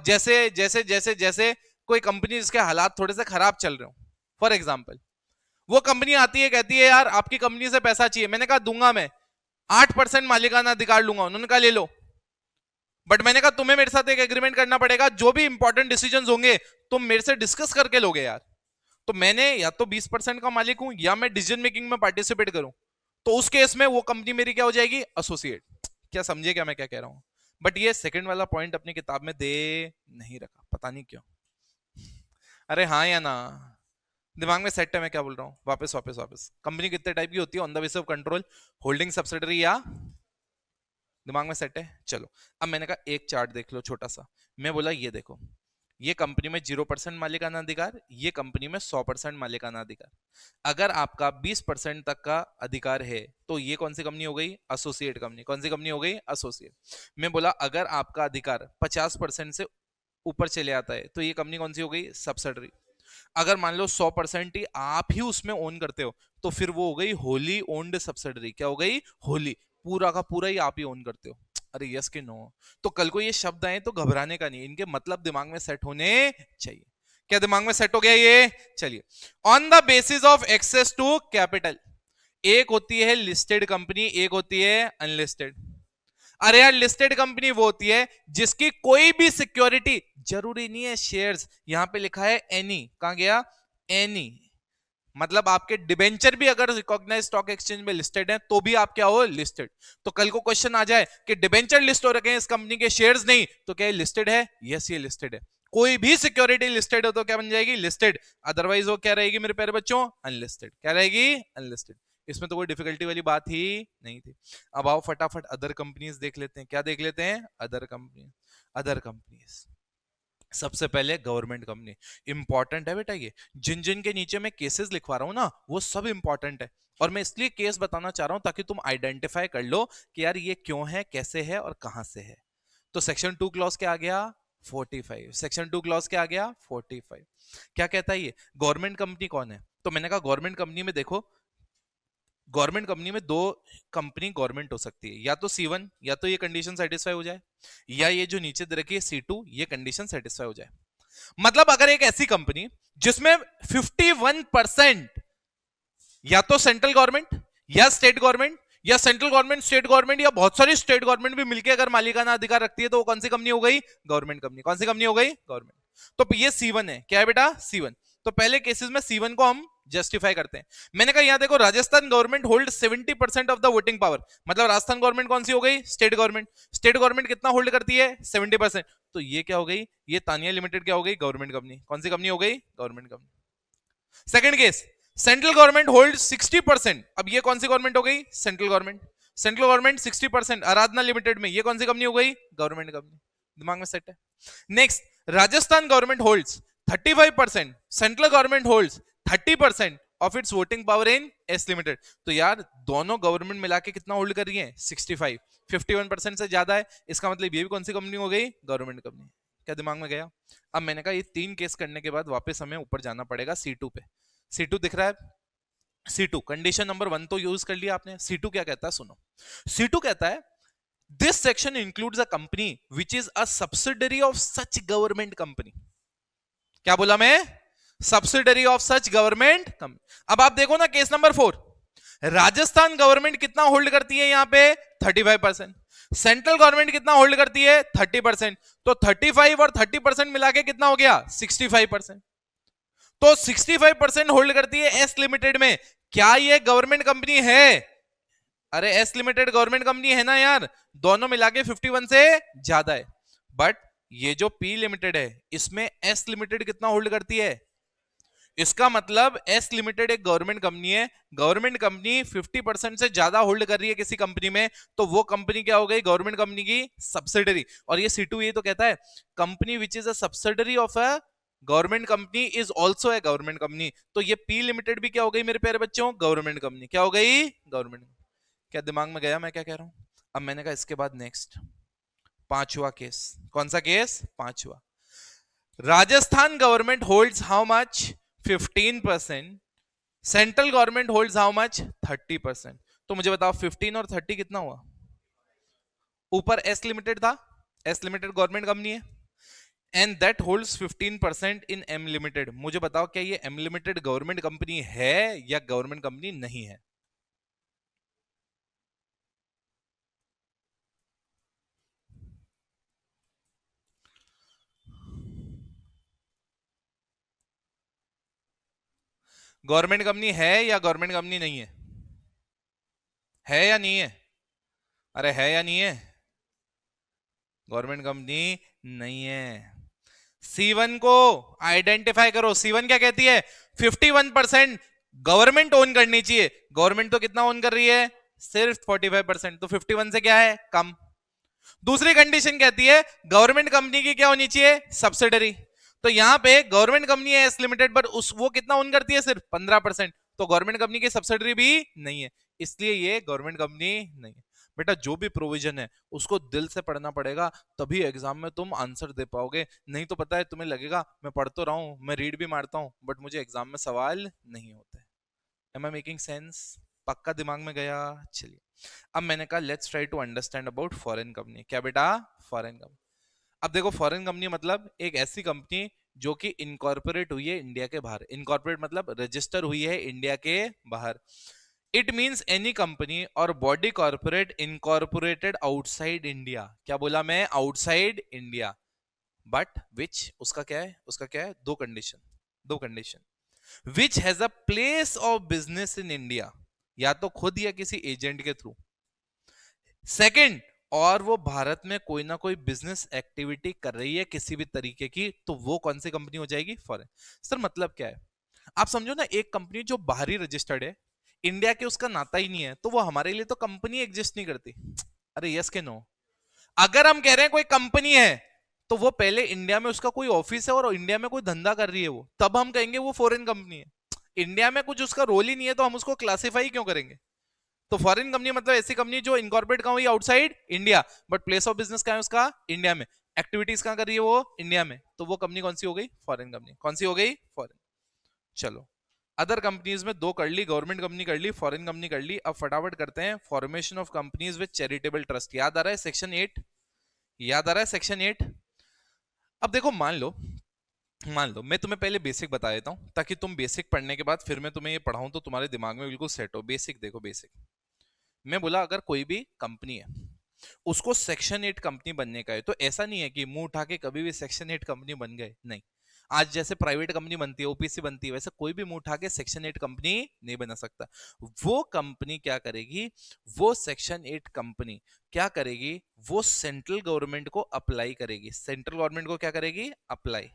जैसे जैसे जैसे जैसे कोई कंपनी जिसके हालात थोड़े से खराब चल रहे हो, फॉर एग्जाम्पल वो कंपनी आती है कहती है यार आपकी कंपनी से पैसा चाहिए, मैंने कहा दूंगा मैं 8% मालिकाना अधिकार लूंगा, उन्होंने कहा ले लो, बट मैंने कहा तुम्हें मेरे साथ एक एग्रीमेंट करना पड़ेगा, जो भी इंपॉर्टेंट डिसीजंस होंगे तुम मेरे से डिस्कस करके लोगे यार। तो मैंने या तो 20% का मालिक हूं या मैं डिसीजन मेकिंग में पार्टिसिपेट करूं, तो उस केस में वो कंपनी मेरी क्या हो जाएगी? एसोसिएट। क्या समझे क्या मैं क्या कह रहा हूं? बट ये सेकंड वाला पॉइंट अपनी किताब में दे नहीं रखा, पता नहीं क्यों। अरे हाँ या ना? दिमाग में सेट है मैं क्या बोल रहा हूँ? वापस वापस वापस। कंपनी कितने टाइप की होती है on the basis of control? Holding, subsidiary या? दिमाग में सेट है? चलो अब मैंने कहा एक चार्ट देख लो छोटा सा। मैं बोला ये देखो, ये कंपनी में 0% मालिकाना अधिकार, ये कंपनी में 100% मालिकाना अधिकार। अगर आपका 20% तक का अधिकार है तो ये कौन सी कंपनी हो गई? Associate company. कौन सी कंपनी हो गई? एसोसिएट। मैं बोला अगर आपका अधिकार 50% से ऊपर चले आता है तो ये कंपनी कौन सी हो गई? सब्सिडरी। अगर मान लो 100% ही आप ही उसमें ओन करते हो तो फिर वो हो गई होली ओन्ड सब्सिडरी। क्या हो गई? होली, पूरा का पूरा ही आप ही ओन करते हो। अरे यस कि नो? तो कल को ये शब्द आए तो घबराने का नहीं, इनके मतलब दिमाग में सेट होने चाहिए। क्या दिमाग में सेट हो गया ये? चलिए, on the basis of access to capital, एक होती है लिस्टेड कंपनी, एक होती है अनलिस्टेड। अरे यार लिस्टेड कंपनी वो होती है जिसकी कोई भी सिक्योरिटी, जरूरी नहीं है शेयर्स, यहां पे लिखा है एनी, कहां गया? एनी, मतलब आपके डिबेंचर भी अगर रिकॉग्नाइज स्टॉक एक्सचेंज में लिस्टेड है तो भी आप क्या हो? लिस्टेड। तो कल को क्वेश्चन आ जाए कि डिबेंचर लिस्ट हो रखे हैं इस कंपनी के, शेयर्स नहीं, तो क्या ये लिस्टेड है? यस ये लिस्टेड है। कोई भी सिक्योरिटी लिस्टेड हो तो क्या बन जाएगी? लिस्टेड। अदरवाइज वो क्या रहेगी मेरे प्यारे बच्चों? अनलिस्टेड। क्या रहेगी? अनलिस्टेड। इसमें तो कोई डिफिकल्टी वाली बात ही नहीं थी। अब आओ फटाफट अदर कंपनीज देख लेते हैं। क्या देख लेते हैं? Other company. अदर कंपनीज, सबसे पहले गवर्नमेंट कंपनी। इंपॉर्टेंट है बेटा, ये जिन जिन के नीचे मैं केसेस लिखवा रहा हूं ना वो सब इंपॉर्टेंट है, और मैं इसलिए केस बताना चाह रहा हूं ताकि तुम आइडेंटिफाई कर लो कि यार ये क्यों है, कैसे है और कहां से है। तो सेक्शन 2 क्लॉज क्या आ गया? 45। सेक्शन 2 क्लॉज क्या आ गया? 45। क्या कहता है ये? गवर्नमेंट कंपनी कौन है? तो मैंने कहा गवर्नमेंट कंपनी में देखो, गवर्नमेंट कंपनी में दो कंपनी गवर्नमेंट हो सकती है, या तो C1, या तो ये कंडीशन सेटिस्फाई हो जाए, या ये जो नीचे दे रखी है C2, ये कंडीशन सेटिस्फाई हो जाए। मतलब अगर एक ऐसी कंपनी जिसमें 51% या तो सेंट्रल गवर्नमेंट या स्टेट गवर्नमेंट, या सेंट्रल गवर्नमेंट स्टेट गवर्नमेंट या बहुत सारी स्टेट गवर्नमेंट भी मिलकर अगर मालिकाना अधिकार रखती है तो वो कौन सी कंपनी हो गई? Government company. कौन सी कंपनी हो गई? गवर्नमेंट। तो ये C1 है, क्या है बेटा? C1। तो पहले केसेस में C1 को हम जस्टिफाई करते हैं। मैंने कहा यहां देखो, Rajasthan government hold 70% of the voting power, मतलब राजस्थान गवर्नमेंट कौन सी हो गई? State government. स्टेट गवर्नमेंट कितना होल्ड करती है? 70%। तो ये क्या हो गई? ये तानिया लिमिटेड क्या हो गई? Government company. कौन सी कंपनी हो गई? Government company. Second case, central government hold 60%। अब ये कौन सी गवर्नमेंट हो गई? Central government. सेंट्रल गवर्नमेंट 60%, आराधना लिमिटेड में ये कौन सी कंपनी हो गई? Government company. दिमाग में सेट है? Next, Rajasthan government holds 35%, central government holds 30% of its voting power in S limited. तो यार दोनों गवर्नमेंट मिला के कितना होल्ड कर रही है? 65। 51% से ज्यादा है, इसका मतलब ये भी कौन सी कंपनी हो गई? Government company. क्या दिमाग में गया? अब मैंने कहा ये 3 केस करने के बाद वापस हमें ऊपर जाना पड़ेगा C2 पे। C2 दिख रहा है? C2 कंडीशन नंबर 1 तो यूज कर लिया आपने। C2 क्या कहता है सुनो। C2 कहता है this section includes a company which is a subsidiary of such government company. क्या बोला मैं? Subsidiary of such government company. अब आप देखो ना केस नंबर 4, राजस्थान गवर्नमेंट कितना होल्ड करती है यहां पे? 35%। सेंट्रल गवर्नमेंट कितना होल्ड करती है? 30%। तो 35 और 30% मिला के कितना हो गया? 65%। तो 65% होल्ड करती है एस लिमिटेड में। क्या ये गवर्नमेंट कंपनी है? अरे एस लिमिटेड गवर्नमेंट कंपनी है ना यार, दोनों मिला के 51 से ज्यादा है। बट ये जो पी लिमिटेड है इसमें एस लिमिटेड कितना होल्ड करती है? इसका मतलब एस लिमिटेड एक गवर्नमेंट कंपनी है, गवर्नमेंट कंपनी 50% से ज्यादा होल्ड कर रही है किसी कंपनी में, तो वो कंपनी क्या हो गई? गवर्नमेंट कंपनी की सब्सिडरी। और ये C2 ये तो कहता है company which is a subsidiary of a government company is also a government company. तो ये पी लिमिटेड भी क्या हो गई मेरे प्यारे बच्चों? Government company. क्या हो गई? गवर्नमेंट। क्या दिमाग में गया मैं क्या कह रहा हूं? अब मैंने कहा इसके बाद नेक्स्ट पांचवा केस। कौन सा केस? पांचवा। Rajasthan government holds how much? 15%। Central government holds how much? 30%। तो मुझे बताओ 15 और 30 कितना हुआ? ऊपर एस लिमिटेड था, एस लिमिटेड गवर्नमेंट कंपनी है, and that holds 15% in M limited. मुझे बताओ क्या ये एम लिमिटेड गवर्नमेंट कंपनी है या गवर्नमेंट कंपनी नहीं है? गवर्नमेंट कंपनी है या गवर्नमेंट कंपनी नहीं है? है या नहीं है? अरे है या नहीं है? गवर्नमेंट कंपनी नहीं है। C1 को आइडेंटिफाई करो। C1 क्या कहती है? 51% गवर्नमेंट ओन करनी चाहिए। गवर्नमेंट तो कितना ओन कर रही है? सिर्फ 45%। तो 51 से क्या है? कम। दूसरी कंडीशन कहती है गवर्नमेंट कंपनी की क्या होनी चाहिए? सब्सिडरी। तो यहां पे गवर्नमेंट कंपनी है एस लिमिटेड, पर उस वो कितना ओन करती है? सिर्फ 15%। तो गवर्नमेंट कंपनी की सब्सिडरी भी नहीं है, इसलिए ये गवर्नमेंट कंपनी नहीं है। बेटा जो भी प्रोविजन है उसको दिल से पढ़ना पड़ेगा, तभी एग्जाम में तुम आंसर दे पाओगे। नहीं तो पता है तुम्हें लगेगा मैं पढ़ तो रहा हूं, मैं रीड भी मारता हूं, बट मुझे एग्जाम में सवाल नहीं होते। Am I making sense? पक्का दिमाग में गया? चलिए, अब मैंने कहा let's try to understand about foreign company. क्या बेटा? Foreign company. अब देखो फॉरेन कंपनी मतलब एक ऐसी कंपनी जो कि इनकॉर्पोरेट हुई है इंडिया के बाहर। इनकॉर्पोरेट मतलब रजिस्टर हुई है इंडिया के बाहर। इट मींस एनी कंपनी और body corporate incorporated outside India. क्या बोला मैं? Outside India. बट विच, उसका क्या है? उसका क्या है? दो कंडीशन, दो condition. Which has a place of business in India, या तो खुद या किसी एजेंट के थ्रू। सेकंड, और वो भारत में कोई ना कोई बिजनेस एक्टिविटी कर रही है किसी भी तरीके की, तो वो कौन सी कंपनी हो जाएगी? फॉरेन। सर मतलब क्या है? आप समझो ना, एक कंपनी जो बाहरी रजिस्टर्ड है, इंडिया के उसका नाता ही नहीं है, तो वो हमारे लिए तो कंपनी एग्जिस्ट नहीं करती। अरे यस के नो? अगर हम कह रहे हैं कोई कंपनी है, तो वो पहले इंडिया में उसका कोई ऑफिस है और इंडिया में कोई धंधा कर रही है वो, तब हम कहेंगे वो फॉरेन कंपनी है। इंडिया में कुछ उसका रोल ही नहीं है तो हम उसको क्लासिफाई क्यों करेंगे? तो फॉरेन कंपनी मतलब ऐसी कंपनी जो इनकॉर्पोरेट कहां हुई? Outside India, but place of business कहां है उसका? इंडिया में। एक्टिविटीज कहां कर रही है वो? इंडिया में। तो वो कंपनी कौन सी हो गई? Foreign company. कौन सी हो गई? फॉरेन। चलो, अदर कंपनीज में दो कर ली, गवर्नमेंट कंपनी कर ली, फॉरेन कंपनी कर ली। अब फटाफट करते हैं formation of companies with charitable trust. याद आ रहा है सेक्शन 8? याद आ रहा है सेक्शन 8? अब देखो मान लो मैं तुम्हें पहले बेसिक बता देता हूं, ताकि तुम बेसिक पढ़ने के बाद फिर मैं तुम्हें ये पढ़ाऊं तो तुम्हारे दिमाग में बिल्कुल सेट हो। बेसिक देखो, बेसिक मैं बोला अगर कोई भी कंपनी है उसको सेक्शन 8 कंपनी बनने का है, तो ऐसा नहीं है कि मुंह उठा के कभी भी सेक्शन 8 कंपनी बन गए, नहीं। आज जैसे प्राइवेट कंपनी बनती है, ओपीसी बनती है, वैसे कोई भी मुंह उठा के सेक्शन 8 कंपनी नहीं बना सकता। वो कंपनी क्या करेगी? वो सेक्शन 8 कंपनी क्या करेगी? वो सेंट्रल गवर्नमेंट को अप्लाई करेगी। सेंट्रल गवर्नमेंट को क्या करेगी? अप्लाई,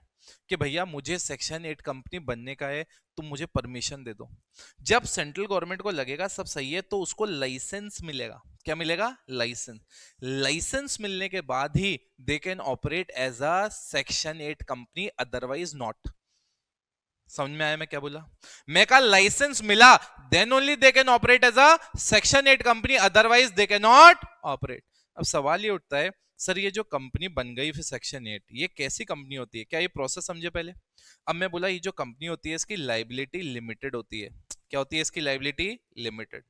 कि भैया मुझे सेक्शन 8 कंपनी बनने का है, तुम मुझे परमिशन दे दो। जब सेंट्रल गवर्नमेंट को लगेगा सब सही है, तो उसको लाइसेंस मिलेगा। क्या मिलेगा? लाइसेंस। लाइसेंस मिलने के बाद ही they can operate as a section 8 company, otherwise not. समझ में आया मैं क्या बोला? मैं कहा लाइसेंस मिला then only they can operate as a section 8 company, otherwise they can not operate. अब सवाल ये उठता है, सर ये जो कंपनी बन गई फिर सेक्शन 8, ये कैसी कंपनी होती है? क्या ये प्रोसेस समझे पहले? अब मैं बोला ये जो कंपनी होती है इसकी लाइबिलिटी लिमिटेड होती है। क्या होती है इसकी? Liability limited.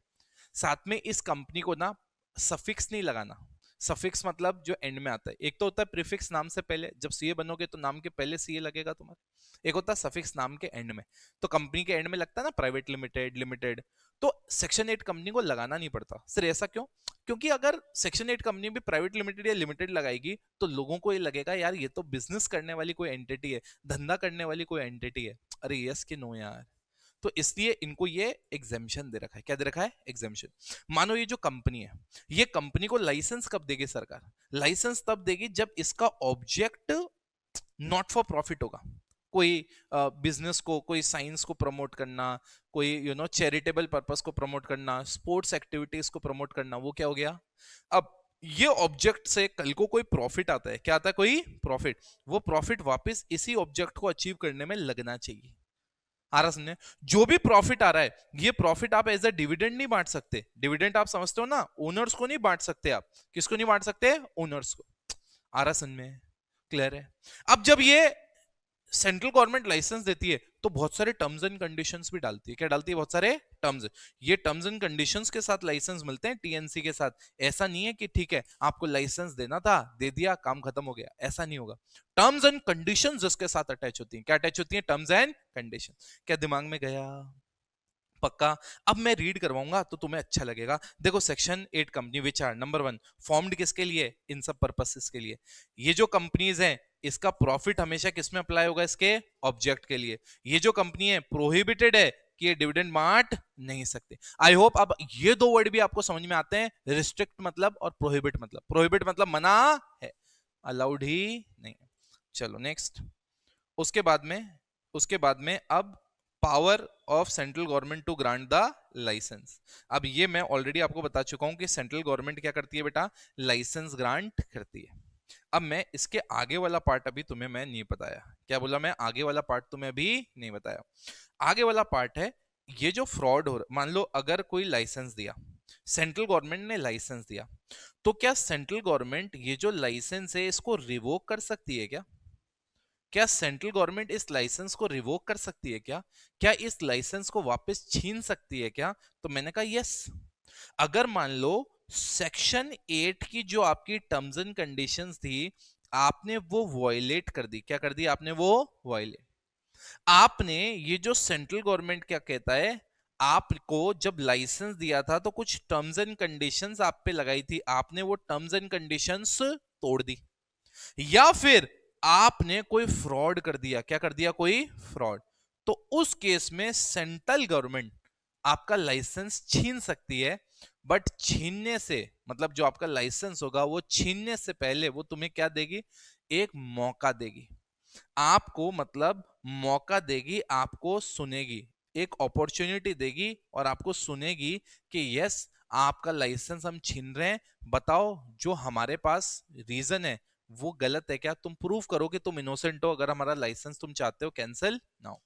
साथ में इस कंपनी को ना सफिक्स नहीं लगाना। सफिक्स मतलब जो एंड में आता है। एक तो होता है प्रीफिक्स, नाम से पहले, जब सीए बनोगे तो नाम के पहले सीए लगेगा तुम्हारे। एक होता है सफिक्स नाम के एंड में। तो कंपनी के एंड में लगता है ना प्राइवेट लिमिटेड, लिमिटेड। तो सेक्शन 8 कंपनी को लगाना नहीं पड़ता। सर ऐसा क्यों? क्योंकि अगर सेक्शन 8 कंपनी भी प्राइवेट लिमिटेड या लिमिटेड लगाएगी तो लोगों को ये लगेगा यार ये तो बिजनेस करने वाली कोई एंटिटी है, धंधा करने वाली कोई एंटिटी है। अरे यस कि नो यार? तो इसलिए इनको ये एग्जेम्पशन दे रखा है। क्या दे रखा है? एग्जेम्पशन। मानो ये जो कंपनी है, ये कंपनी को लाइसेंस कब देगी सरकार? लाइसेंस तब देगी जब इसका ऑब्जेक्ट नॉट फॉर प्रॉफिट होगा। कोई बिजनेस को, कोई साइंस को प्रमोट करना, कोई चैरिटेबल पर्पस को प्रमोट करना, स्पोर्ट्स एक्टिविटीज को प्रमोट करना, वो क्या हो गया? अब ये ऑब्जेक्ट से कल को कोई प्रॉफिट आता है, क्या आता है? कोई प्रॉफिट। वो प्रॉफिट वापस इसी ऑब्जेक्ट को अचीव करने में लगना चाहिए। आ रहा समझे? जो भी प्रॉफिट आ रहा है, ये प्रॉफिट आप एज अ डिविडेंड नहीं बांट सकते। डिविडेंड आप समझते हो ना, ओनर्स को नहीं बांट सकते आप। किसको नहीं बांट सकते? ओनर्स को। आ रहा समझ में? क्लियर है? अब जब ये सेंट्रल गवर्नमेंट लाइसेंस देती है तो बहुत सारे टर्म्स एंड कंडीशंस भी डालती है। क्या डालती है? बहुत सारे टर्म्स। ये टर्म्स एंड कंडीशंस के साथ लाइसेंस मिलते हैं टीएनसी के साथ। ऐसा नहीं है कि ठीक है आपको लाइसेंस देना था, दे दिया, काम खत्म हो गया, ऐसा नहीं होगा। टर्म्स एंड कंडीशंस जिसके साथ अटैच होती हैं। क्या अटैच होती हैं? Terms and condition. क्या दिमाग में गया? पक्का? अब मैं रीड करवाऊंगा तो तुम्हें अच्छा लगेगा। देखो section 8 company which are number 1 formed किसके लिए? इन सब पर्पसेस के लिए। ये जो कंपनीज हैं इसका प्रॉफिट हमेशा किस में अप्लाई होगा? इसके ऑब्जेक्ट के लिए। ये जो कंपनी है प्रोहिबिटेड है कि ये डिविडेंड बांट नहीं सकते। आई होप अब ये दो वर्ड भी आपको समझ में आते हैं। रिस्ट्रिक्ट मतलब और प्रोहिबिट मतलब। प्रोहिबिट मतलब मना है, अलाउड ही नहीं। चलो नेक्स्ट। उसके बाद में अब power of central government to grant the license. अब ये मैं ऑलरेडी आपको बता चुका हूं कि सेंट्रल गवर्नमेंट क्या करती है बेटा? लाइसेंस ग्रांट करती है। अब मैं इसके आगे वाला पार्ट अभी तुम्हें मैं नहीं बताया। क्या बोला मैं? आगे वाला पार्ट तुम्हें अभी नहीं बताया। आगे वाला पार्ट है ये जो फ्रॉड हो रहा, मान लो अगर कोई लाइसेंस दिया, सेंट्रल गवर्नमेंट ने लाइसेंस दिया, तो क्या सेंट्रल गवर्नमेंट ये जो लाइसेंस है इसको रिवोक कर सकती है क्या? क्या सेंट्रल गवर्नमेंट इस लाइसेंस को रिवोक कर सकती है क्या? क्या इस लाइसेंस को वापस छीन सकती है क्या? तो मैंने कहा यस। अगर मान लो सेक्शन 8 की जो आपकी टर्म्स एंड कंडीशंस थी आपने वो वॉयलेट कर दी। क्या कर दी आपने? वो वॉयलेट। आपने ये जो सेंट्रल गवर्नमेंट क्या कहता है, आपको जब लाइसेंस दिया था तो कुछ टर्म्स एंड कंडीशंस आप पे लगाई थी, आपने वो टर्म्स एंड कंडीशंस तोड़ दी, या फिर आपने कोई फ्रॉड कर दिया। क्या कर दिया? कोई फ्रॉड। तो उस केस में सेंट्रल गवर्नमेंट आपका लाइसेंस छीन सकती है। बट छीनने से मतलब जो आपका लाइसेंस होगा वो छीनने से पहले वो तुम्हें क्या देगी? एक मौका देगी आपको, मतलब मौका देगी, आपको सुनेगी, एक अपॉर्चुनिटी देगी और आपको सुनेगी कि यस आपका लाइसेंस हम छीन रहे हैं, बताओ जो हमारे पास रीजन है वो गलत है क्या? तुम प्रूव करो कि तुम इनोसेंट हो अगर हमारा लाइसेंस तुम चाहते हो कैंसिल ना हो।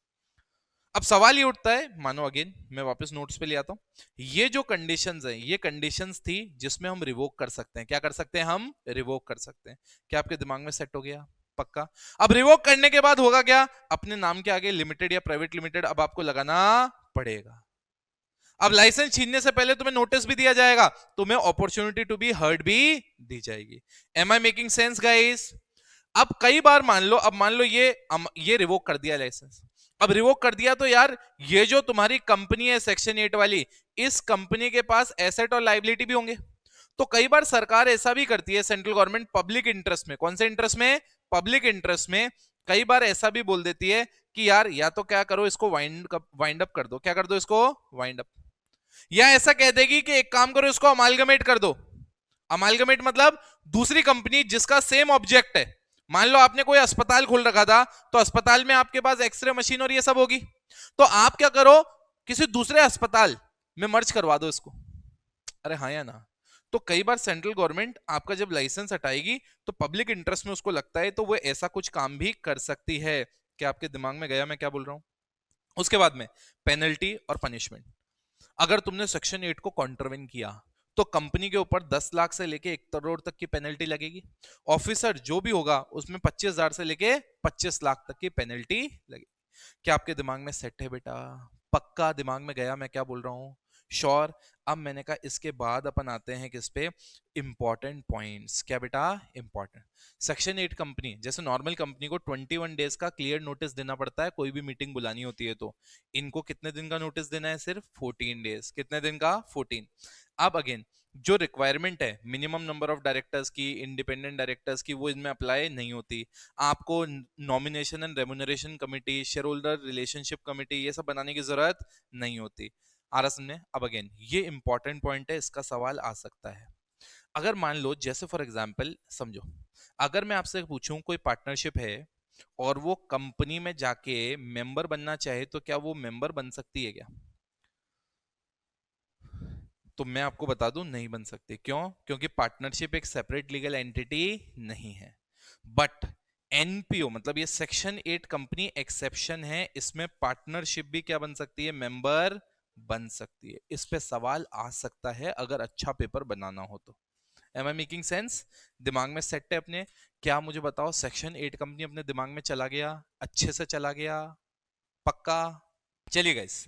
अब सवाल ये उठता है, मानो अगेन मैं वापस नोट्स पे ले आता हूं, ये जो कंडीशंस है ये कंडीशंस थी जिसमें हम रिवोक कर सकते हैं। क्या कर सकते हैं? हम रिवोक कर सकते हैं। क्या आपके दिमाग में सेट हो गया? पक्का? अब रिवोक करने के बाद होगा क्या? अपने नाम के आगे लिमिटेड या प्राइवेट लिमिटेड अब आपको लगाना पड़ेगा। अब लाइसेंस छीनने से पहले तुम्हें नोटिस भी दिया जाएगा, तुम्हें अपॉर्चुनिटी टू बी हर्ड भी दी जाएगी। Am I making sense guys? अब कई बार मान लो ये रिवोक कर दिया लाइसेंस। अब रिवोक कर दिया तो यार ये जो तुम्हारी कंपनी है सेक्शन 8 वाली, इस कंपनी के पास एसेट और लाइबिलिटी भी होंगे। तो कई बार सरकार ऐसा भी करती है, सेंट्रल गवर्नमेंट पब्लिक इंटरेस्ट में, कौन से इंटरेस्ट में? पब्लिक इंटरेस्ट में कई बार ऐसा भी बोल देती है कि यार या तो क्या करो इसको वाइंड अप कर दो। क्या कर दो? इसको वाइंड अप। या ऐसा कह देगी कि एक काम करो इसको अमालगमेट कर दो। अमालगमेट मतलब दूसरी कंपनी जिसका सेम ऑब्जेक्ट है। मान लो आपने कोई अस्पताल खोल रखा था तो अस्पताल में आपके पास एक्सरे मशीन और ये सब होगी, तो आप क्या करो किसी दूसरे अस्पताल में मर्ज करवा दो इसको। अरे हाँ या ना? तो कई बार सेंट्रल गवर्नमेंट आपका जब लाइसेंस हटाएगी तो पब्लिक इंटरेस्ट में उसको लगता है तो वो ऐसा कुछ काम भी कर सकती है। क्या आपके दिमाग में गया मैं क्या बोल रहा हूं? उसके बाद में पेनल्टी और पनिशमेंट। अगर तुमने सेक्शन 8 को कॉन्ट्रवेन किया तो कंपनी के ऊपर 10 लाख से लेके 1 करोड़ तक की पेनल्टी लगेगी। ऑफिसर जो भी होगा उसमें 25,000 से लेके 25 लाख तक की पेनल्टी लगेगी। क्या आपके दिमाग में सेट है बेटा? पक्का दिमाग में गया मैं क्या बोल रहा हूं? श्योर? अब मैंने कहा इसके बाद अपन आते हैं किस पे? Important points. क्या बेटा? इंपॉर्टेंट। सेक्शन 8 कंपनी जैसे नॉर्मल कंपनी को 21 डेज का क्लियर नोटिस देना पड़ता है कोई भी मीटिंग बुलानी होती है, तो इनको कितने दिन का नोटिस देना है? सिर्फ 14 डेज। कितने दिन का? 14। अब अगेन जो रिक्वायरमेंट है मिनिमम नंबर ऑफ डायरेक्टर्स की, इंडिपेंडेंट डायरेक्टर्स की, वो इनमें अप्लाई नहीं होती। आपको nomination and remuneration committee, share holder relationship committee, ये सब बनाने की जरूरत नहीं होती। आ रहा समझे? अब अगेन ये इंपॉर्टेंट पॉइंट है, इसका सवाल आ सकता है। अगर मान लो जैसे फॉर एग्जांपल समझो, अगर मैं आपसे पूछूं कोई पार्टनरशिप है और वो कंपनी में जाके मेंबर बनना चाहे तो क्या वो मेंबर बन सकती है क्या? तो मैं आपको बता दूं नहीं बन सकती। क्यों? क्योंकि पार्टनरशिप एक सेपरेट लीगल एंटिटी नहीं है। बट एनपीओ मतलब ये सेक्शन 8 कंपनी एक्सेप्शन है, इसमें पार्टनरशिप भी क्या बन सकती है? मेंबर बन सकती है। इस पे सवाल आ सकता है अगर अच्छा पेपर बनाना हो तो। Am I making sense? दिमाग में सेट है अपने? क्या मुझे बताओ, सेक्शन 8 कंपनी अपने दिमाग में चला गया, अच्छे से चला गया, पक्का? चलिए गाइस,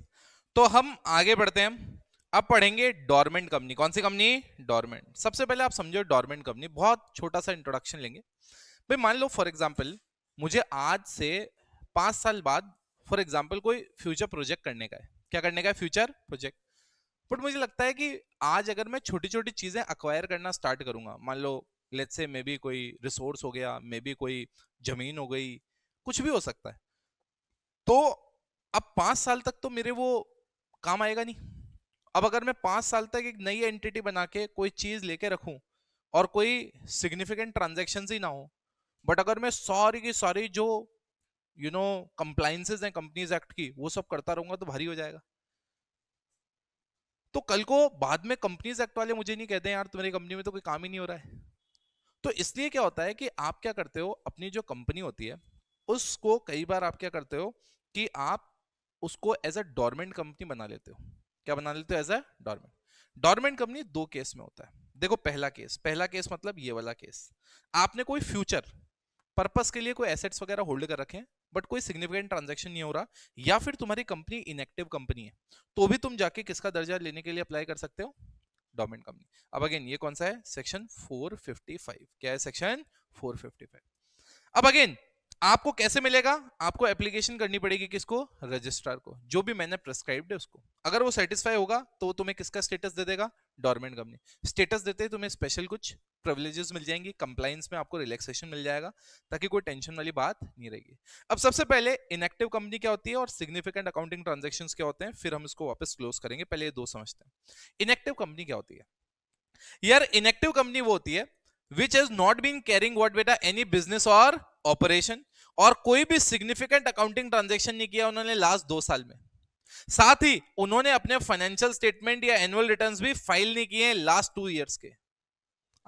तो हम आगे बढ़ते हैं। अब पढ़ेंगे डोरमेंट कंपनी। कौन सी कंपनी? डोरमेंट। सबसे पहले आप समझो डोरमेंट कंपनी, बहुत छोटा सा इंट्रोडक्शन लेंगे। भाई मान लो फॉर एग्जांपल मुझे आज से 5 साल बाद फॉर एग्जांपल कोई फ्यूचर प्रोजेक्ट करने का है। क्या करने का है? Future project. बट मुझे लगता है कि आज अगर मैं छोटी छोटी चीजें अक्वायर करना स्टार्ट करूंगा, मान लो लेट्स से मे बी कोई रिसोर्स हो गया, मे बी कोई जमीन हो गई, कुछ भी हो सकता है, तो अब 5 साल तक तो मेरे वो काम आएगा नहीं। अब अगर मैं 5 साल तक एक नई एंटिटी बना के कोई चीज लेके रखूं और कोई सिग्निफिकेंट ट्रांजेक्शन ही ना हो, बट अगर मैं सारी की सारी जो कंप्लाइंसेस हैं कंपनीज एक्ट की वो सब करता रहूंगा तो भारी हो जाएगा। तो कल को बाद में कंपनीज एक्ट वाले मुझे नहीं कहते यार तुम्हारी कंपनी में तो कोई काम ही नहीं हो रहा है। तो इसलिए क्या होता है कि आप क्या करते हो, अपनी जो कंपनी होती है उसको कई बार आप क्या करते हो कि आप उसको एज अ डोरमेंट कंपनी बना लेते हो। क्या बना लेते हो? As a dormant. Dormant company दो केस में होता है। देखो पहला केस मतलब ये वाला केस, आपने कोई फ्यूचर पर्पस के लिए कोई एसेट्स वगैरह होल्ड कर रखे हैं बट कोई सिग्निफिकेंट ट्रांजैक्शन नहीं हो रहा, या फिर तुम्हारी कंपनी इनएक्टिव कंपनी है, तो भी तुम जाके किसका दर्जा लेने के लिए अप्लाई कर सकते हो? Dormant company. अब अगेन ये कौन सा है? सेक्शन 455। क्या है? सेक्शन 455। अब अगेन आपको कैसे मिलेगा? आपको एप्लीकेशन करनी पड़ेगी किसको? रजिस्ट्रार को, जो भी मैंने प्रेस्क्राइब्ड है उसको। अगर वो सेटिस्फाई होगा तो तुम्हें किसका स्टेटस दे देगा? Dormant company. स्टेटस देते ही तुम्हें स्पेशल कुछ प्रिविलेजेस मिल जाएंगी, कंप्लाइंस में आपको रिलैक्सेशन मिल जाएगा, ताकि कोई टेंशन वाली बात नहीं रहेगी। अब सबसे पहले इनएक्टिव कंपनी क्या होती है और सिग्निफिकेंट अकाउंटिंग ट्रांजेक्शंस क्या होते हैं, फिर हम इसको वापस क्लोज करेंगे। पहले ये दो समझते हैं। इनएक्टिव कंपनी क्या होती है? यार इनएक्टिव कंपनी वो होती है which has not been carrying what बेटा एनी बिजनेस और ऑपरेशन, और कोई भी सिग्निफिकेंट अकाउंटिंग ट्रांजैक्शन नहीं किया उन्होंने लास्ट 2 साल में। साथ ही उन्होंने अपने फाइनेंशियल स्टेटमेंट या एनुअल रिटर्न्स भी फाइल नहीं किए लास्ट 2 इयर्स के।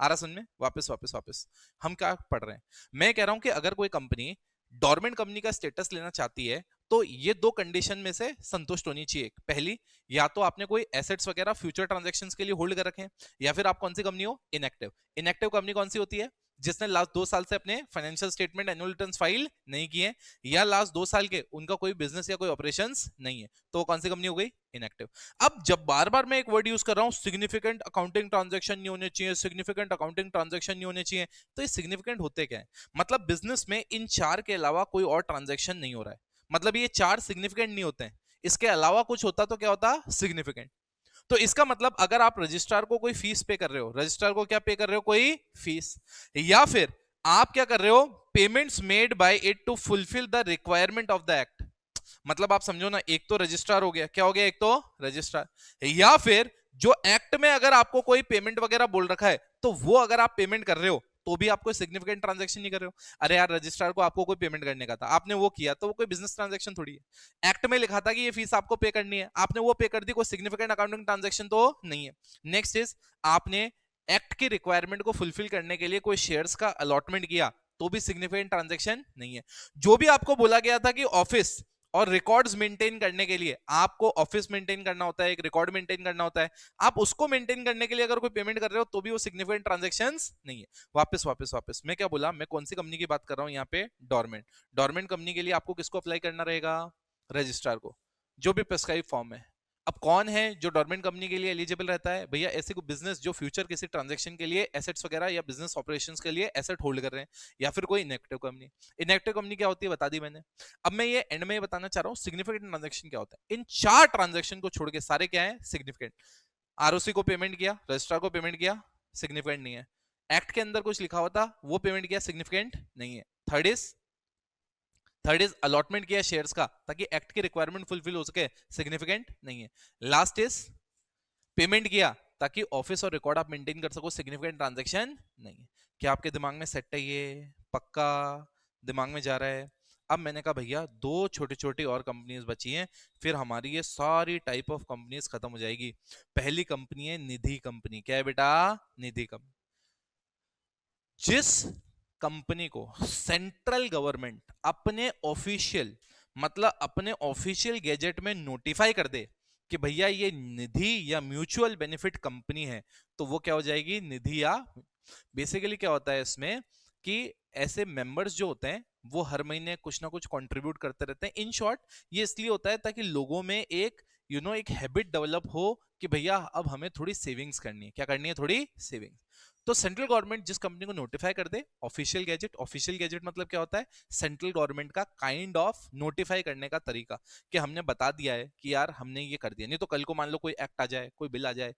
आ रहा सुन में? वापस वापस वापस हम क्या पढ़ रहे हैं? मैं कह रहा हूं कि अगर कोई कंपनी डोरमेंट कंपनी का स्टेटस लेना चाहती है तो ये दो कंडीशन में से संतुष्ट होनी चाहिए। पहली, या तो आपने कोई एसेट्स वगैरह फ्यूचर ट्रांजैक्शंस के लिए होल्ड कर रखे हैं, या फिर आप कौन सी कंपनी हो? इनएक्टिव। इनएक्टिव कंपनी कौन सी होती है? जिसने लास्ट 2 साल से अपने financial statement annual returns file नहीं किए, या लास्ट 2 साल के उनका कोई बिजनेस या कोई ऑपरेशंस नहीं है, तो कौन सी कंपनी हो गई? इनएक्टिव। अब जब बार बार मैं एक वर्ड यूज कर रहा हूं सिग्निफिकेंट अकाउंटिंग ट्रांजैक्शन नहीं होने चाहिए, सिग्निफिकेंट अकाउंटिंग ट्रांजैक्शन नहीं होने चाहिए, तो ये सिग्निफिकेंट होते क्या है? मतलब बिजनेस में इन चार के अलावा कोई और ट्रांजैक्शन नहीं हो रहा है, मतलब ये चार सिग्निफिकेंट नहीं होते हैं। इसके अलावा कुछ होता तो क्या होता? सिग्निफिकेंट। तो इसका मतलब अगर आप रजिस्ट्रार को कोई फीस पे कर रहे हो, रजिस्ट्रार को क्या पे कर रहे हो? कोई फीस, या फिर आप क्या कर रहे हो? Payments made by it to fulfil the requirement of the act. मतलब आप समझो ना, एक तो रजिस्ट्रार हो गया, क्या हो गया? एक तो रजिस्ट्रार, या फिर जो एक्ट में अगर आपको कोई पेमेंट वगैरह बोल रखा है तो वो अगर आप पेमेंट कर रहे हो तो भी आप कोई सिग्निफिकेंट ट्रांजैक्शन नहीं कर रहे हो। अरे यार रजिस्ट्रार को आपको कोई पेमेंट करने का था, आपने वो किया, तो वो कोई बिजनेस ट्रांजैक्शन थोड़ी है। एक्ट में लिखा था कि ये फीस आपको पे करनी है, आपने वो पे कर दी, कोई सिग्निफिकेंट अकाउंटिंग ट्रांजैक्शन तो नहीं है। नेक्स्ट इज, आपने एक्ट की रिक्वायरमेंट को फुलफिल करने के लिए कोई शेयर्स का अलॉटमेंट किया, तो भी सिग्निफिकेंट ट्रांजैक्शन नहीं है। जो भी आपको बोला गया था कि ऑफिस और रिकॉर्ड्स मेंटेन करने के लिए आपको ऑफिस मेंटेन करना होता है, एक रिकॉर्ड मेंटेन करना होता है, आप उसको मेंटेन करने के लिए अगर कोई पेमेंट कर रहे हो तो भी वो सिग्निफिकेंट ट्रांजैक्शंस नहीं है। वापस वापस वापस मैं क्या बोला? मैं कौन सी कंपनी की बात कर रहा हूं यहाँ पे? डोरमेंट। डोरमेंट कंपनी के लिए आपको किसको अप्लाई करना रहेगा? रजिस्ट्रार को, जो भी प्रेस्क्राइब फॉर्म है। अब कौन है जो डोरमेंट कंपनी के लिए एलिजिबल रहता है? भैया ऐसे कोई बिजनेस जो फ्यूचर किसी ट्रांजैक्शन के लिए एसेट्स वगैरह या बिजनेस ऑपरेशंस के लिए एसेट होल्ड कर रहे हैं, या फिर कोई इनएक्टिव कंपनी। इनएक्टिव कंपनी क्या होती है बता दी मैंने। अब मैं ये एंड में ये बताना चाह रहा हूँ सिग्निफिकेंट ट्रांजैक्शन क्या होता है। इन चार ट्रांजैक्शन को छोड़ के सारे क्या है? सिग्निफिकेंट। आरओसी को पेमेंट किया, रजिस्ट्रार को पेमेंट किया, सिग्निफिकेंट नहीं है। एक्ट के अंदर कुछ लिखा हुआ था, वो पेमेंट किया, सिग्निफिकेंट नहीं है। थर्ड इज अलॉटमेंट किया शेयर्स का ताकि एक्ट की रिक्वायरमेंट फुलफिल हो सके, सिग्निफिकेंट नहीं है। लास्ट इज पेमेंट किया ताकि ऑफिस और रिकॉर्ड आप मेंटेन कर सको, सिग्निफिकेंट ट्रांजैक्शन नहीं है। क्या आपके दिमाग में सेट है? ये पक्का दिमाग में जा रहा है? अब मैंने कहा भैया दो छोटी छोटी और कंपनीज बची हैं, फिर हमारी ये सारी टाइप ऑफ कंपनीज खत्म हो जाएगी। पहली कंपनी है निधि कंपनी। क्या है बेटा? निधि कंपनी। जिस कंपनी को सेंट्रल गवर्नमेंट अपने ऑफिशियल मतलब अपने ऑफिशियल गैजेट में नोटिफाई कर दे कि भैया ये निधि या म्यूचुअल बेनिफिट कंपनी है, तो वो क्या हो जाएगी? निधि या बेसिकली क्या होता है इसमें कि ऐसे मेंबर्स जो होते हैं वो हर महीने कुछ ना कुछ कंट्रीब्यूट करते रहते हैं। इन शॉर्ट ये इसलिए होता है ताकि लोगों में एक एक हैबिट डेवलप हो कि भैया अब हमें थोड़ी सेविंग्स करनी है। क्या करनी है? थोड़ी सेविंग्स। तो सेंट्रल गवर्नमेंट जिस कंपनी को नोटिफाई कर दे, ऑफिशियल गैजेट मतलब क्या होता है? सेंट्रल गवर्नमेंट का काइंड ऑफ नोटिफाई करने का तरीका, कि हमने बता दिया है कि यार हमने ये कर दिया। नहीं तो कल को मान लो कोई एक्ट आ जाए, कोई बिल आ जाए,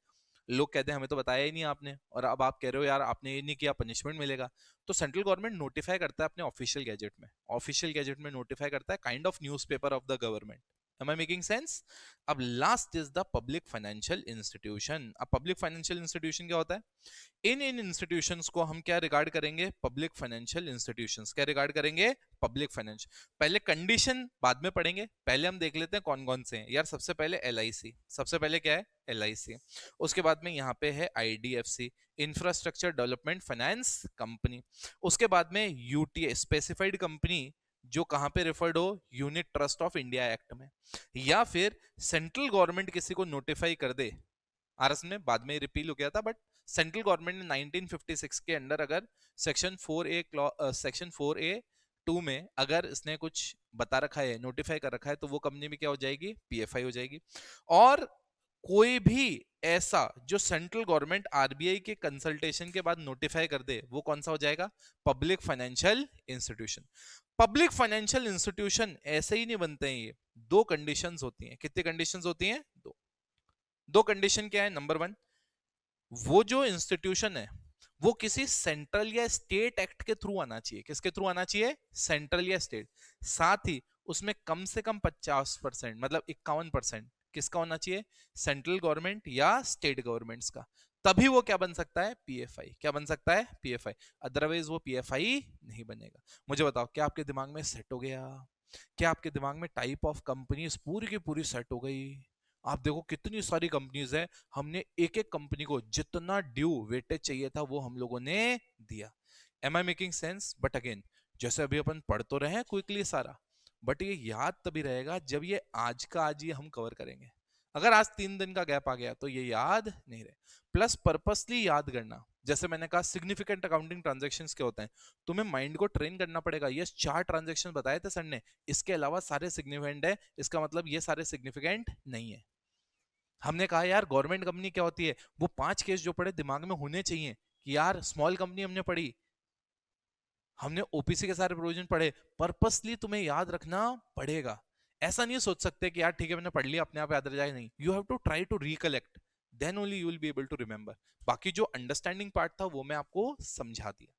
लोग कहते हैं हमें तो बताया ही नहीं आपने, और अब आप कह रहे हो यार आपने ये नहीं किया, पनिशमेंट मिलेगा। तो सेंट्रल गवर्नमेंट नोटिफाई करता है अपने ऑफिशियल गैजेट में नोटिफाई करता है, kind of newspaper of the government. Am I making sense? अब last is the public financial institution. अब पब्लिक फाइनेंशियल इंस्टीट्यूशन क्या होता है? इन इंस्टीट्यूशंस को हम क्या रिगार्ड करेंगे? Public financial institutions. क्या रिगार्ड करेंगे? Public finance. पहले कंडीशन बाद में पढ़ेंगे, पहले हम देख लेते हैं कौन कौन से हैं यार। सबसे पहले एलआईसी, सबसे पहले क्या है? एलआईसी। उसके बाद में यहाँ पे है IDFC, infrastructure development finance company. उसके बाद में यूटीए, स्पेसिफाइड कंपनी, जो कहां पे रेफर्ड हो? Unit trust of India act में। या फिर सेंट्रल गवर्नमेंट किसी को नोटिफाई कर दे, आरएस में बाद में रिपील हो गया था, बट सेंट्रल गवर्नमेंट ने 1956 के अंडर अगर सेक्शन 4A 2 में अगर इसने कुछ बता रखा है, नोटिफाई कर रखा है, तो वो कंपनी भी क्या हो जाएगी? पीएफआई हो जाएगी। और कोई भी ऐसा जो सेंट्रल गवर्नमेंट आरबीआई के कंसल्टेशन के बाद नोटिफाई कर दे, वो कौन सा हो जाएगा? Public financial institution. Public financial institution ऐसे ही नहीं बनते हैं ये, दो कंडीशंस होती हैं। कितनी कंडीशंस होती हैं? दो। दो कंडीशन क्या है? नंबर वन, वो जो इंस्टीट्यूशन है वो किसी सेंट्रल या स्टेट एक्ट के थ्रू आना चाहिए। किसके थ्रू आना चाहिए? सेंट्रल या स्टेट। साथ ही उसमें कम से कम 50%, मतलब 51% किसका होना चाहिए? सेंट्रल गवर्नमेंट या स्टेट गवर्नमेंट्स का। तभी वो क्या बन सकता है? पीएफआई। क्या बन सकता है? पीएफआई। अदरवाइज वो पीएफआई नहीं बनेगा। मुझे बताओ, क्या आपके दिमाग में सेट हो गया? क्या आपके दिमाग में टाइप ऑफ कंपनीज पूरी की पूरी सेट हो गई? आप देखो कितनी सारी कंपनीज है, हमने एक एक कंपनी को जितना ड्यू वेटेज चाहिए था वो हम लोगों ने दिया। Am I making sense? But again, जैसे अभी अपन पढ़ तो रहे हैं क्विकली सारा, बट ये याद तभी रहेगा जब ये आज का आज ही हम कवर करेंगे। अगर आज 3 दिन का गैप आ गया तो ये याद नहीं रहे। प्लस पर्पसली याद करना, जैसे मैंने कहा सिग्निफिकेंट अकाउंटिंग ट्रांजैक्शंस क्या होते हैं, तुम्हें माइंड को ट्रेन करना पड़ेगा। ये 4 ट्रांजैक्शन बताए थे सर ने, इसके अलावा सारे सिग्निफिकेंट है, इसका मतलब ये सारे सिग्निफिकेंट नहीं है। हमने कहा यार गवर्नमेंट कंपनी क्या होती है, वो 5 केस जो पड़े दिमाग में होने चाहिए कि यार स्मॉल कंपनी हमने पढ़ी, हमने ओपीसी के सारे प्रोविजन पढ़े। पर्पसली तुम्हें याद रखना पड़ेगा। ऐसा नहीं सोच सकते कि यार ठीक है मैंने पढ़ लिया अपने आप याद रह जाएगा, नहीं। You have to try to recollect, then only you will be able to remember. बाकी जो अंडरस्टैंडिंग पार्ट था वो मैं आपको समझा दिया।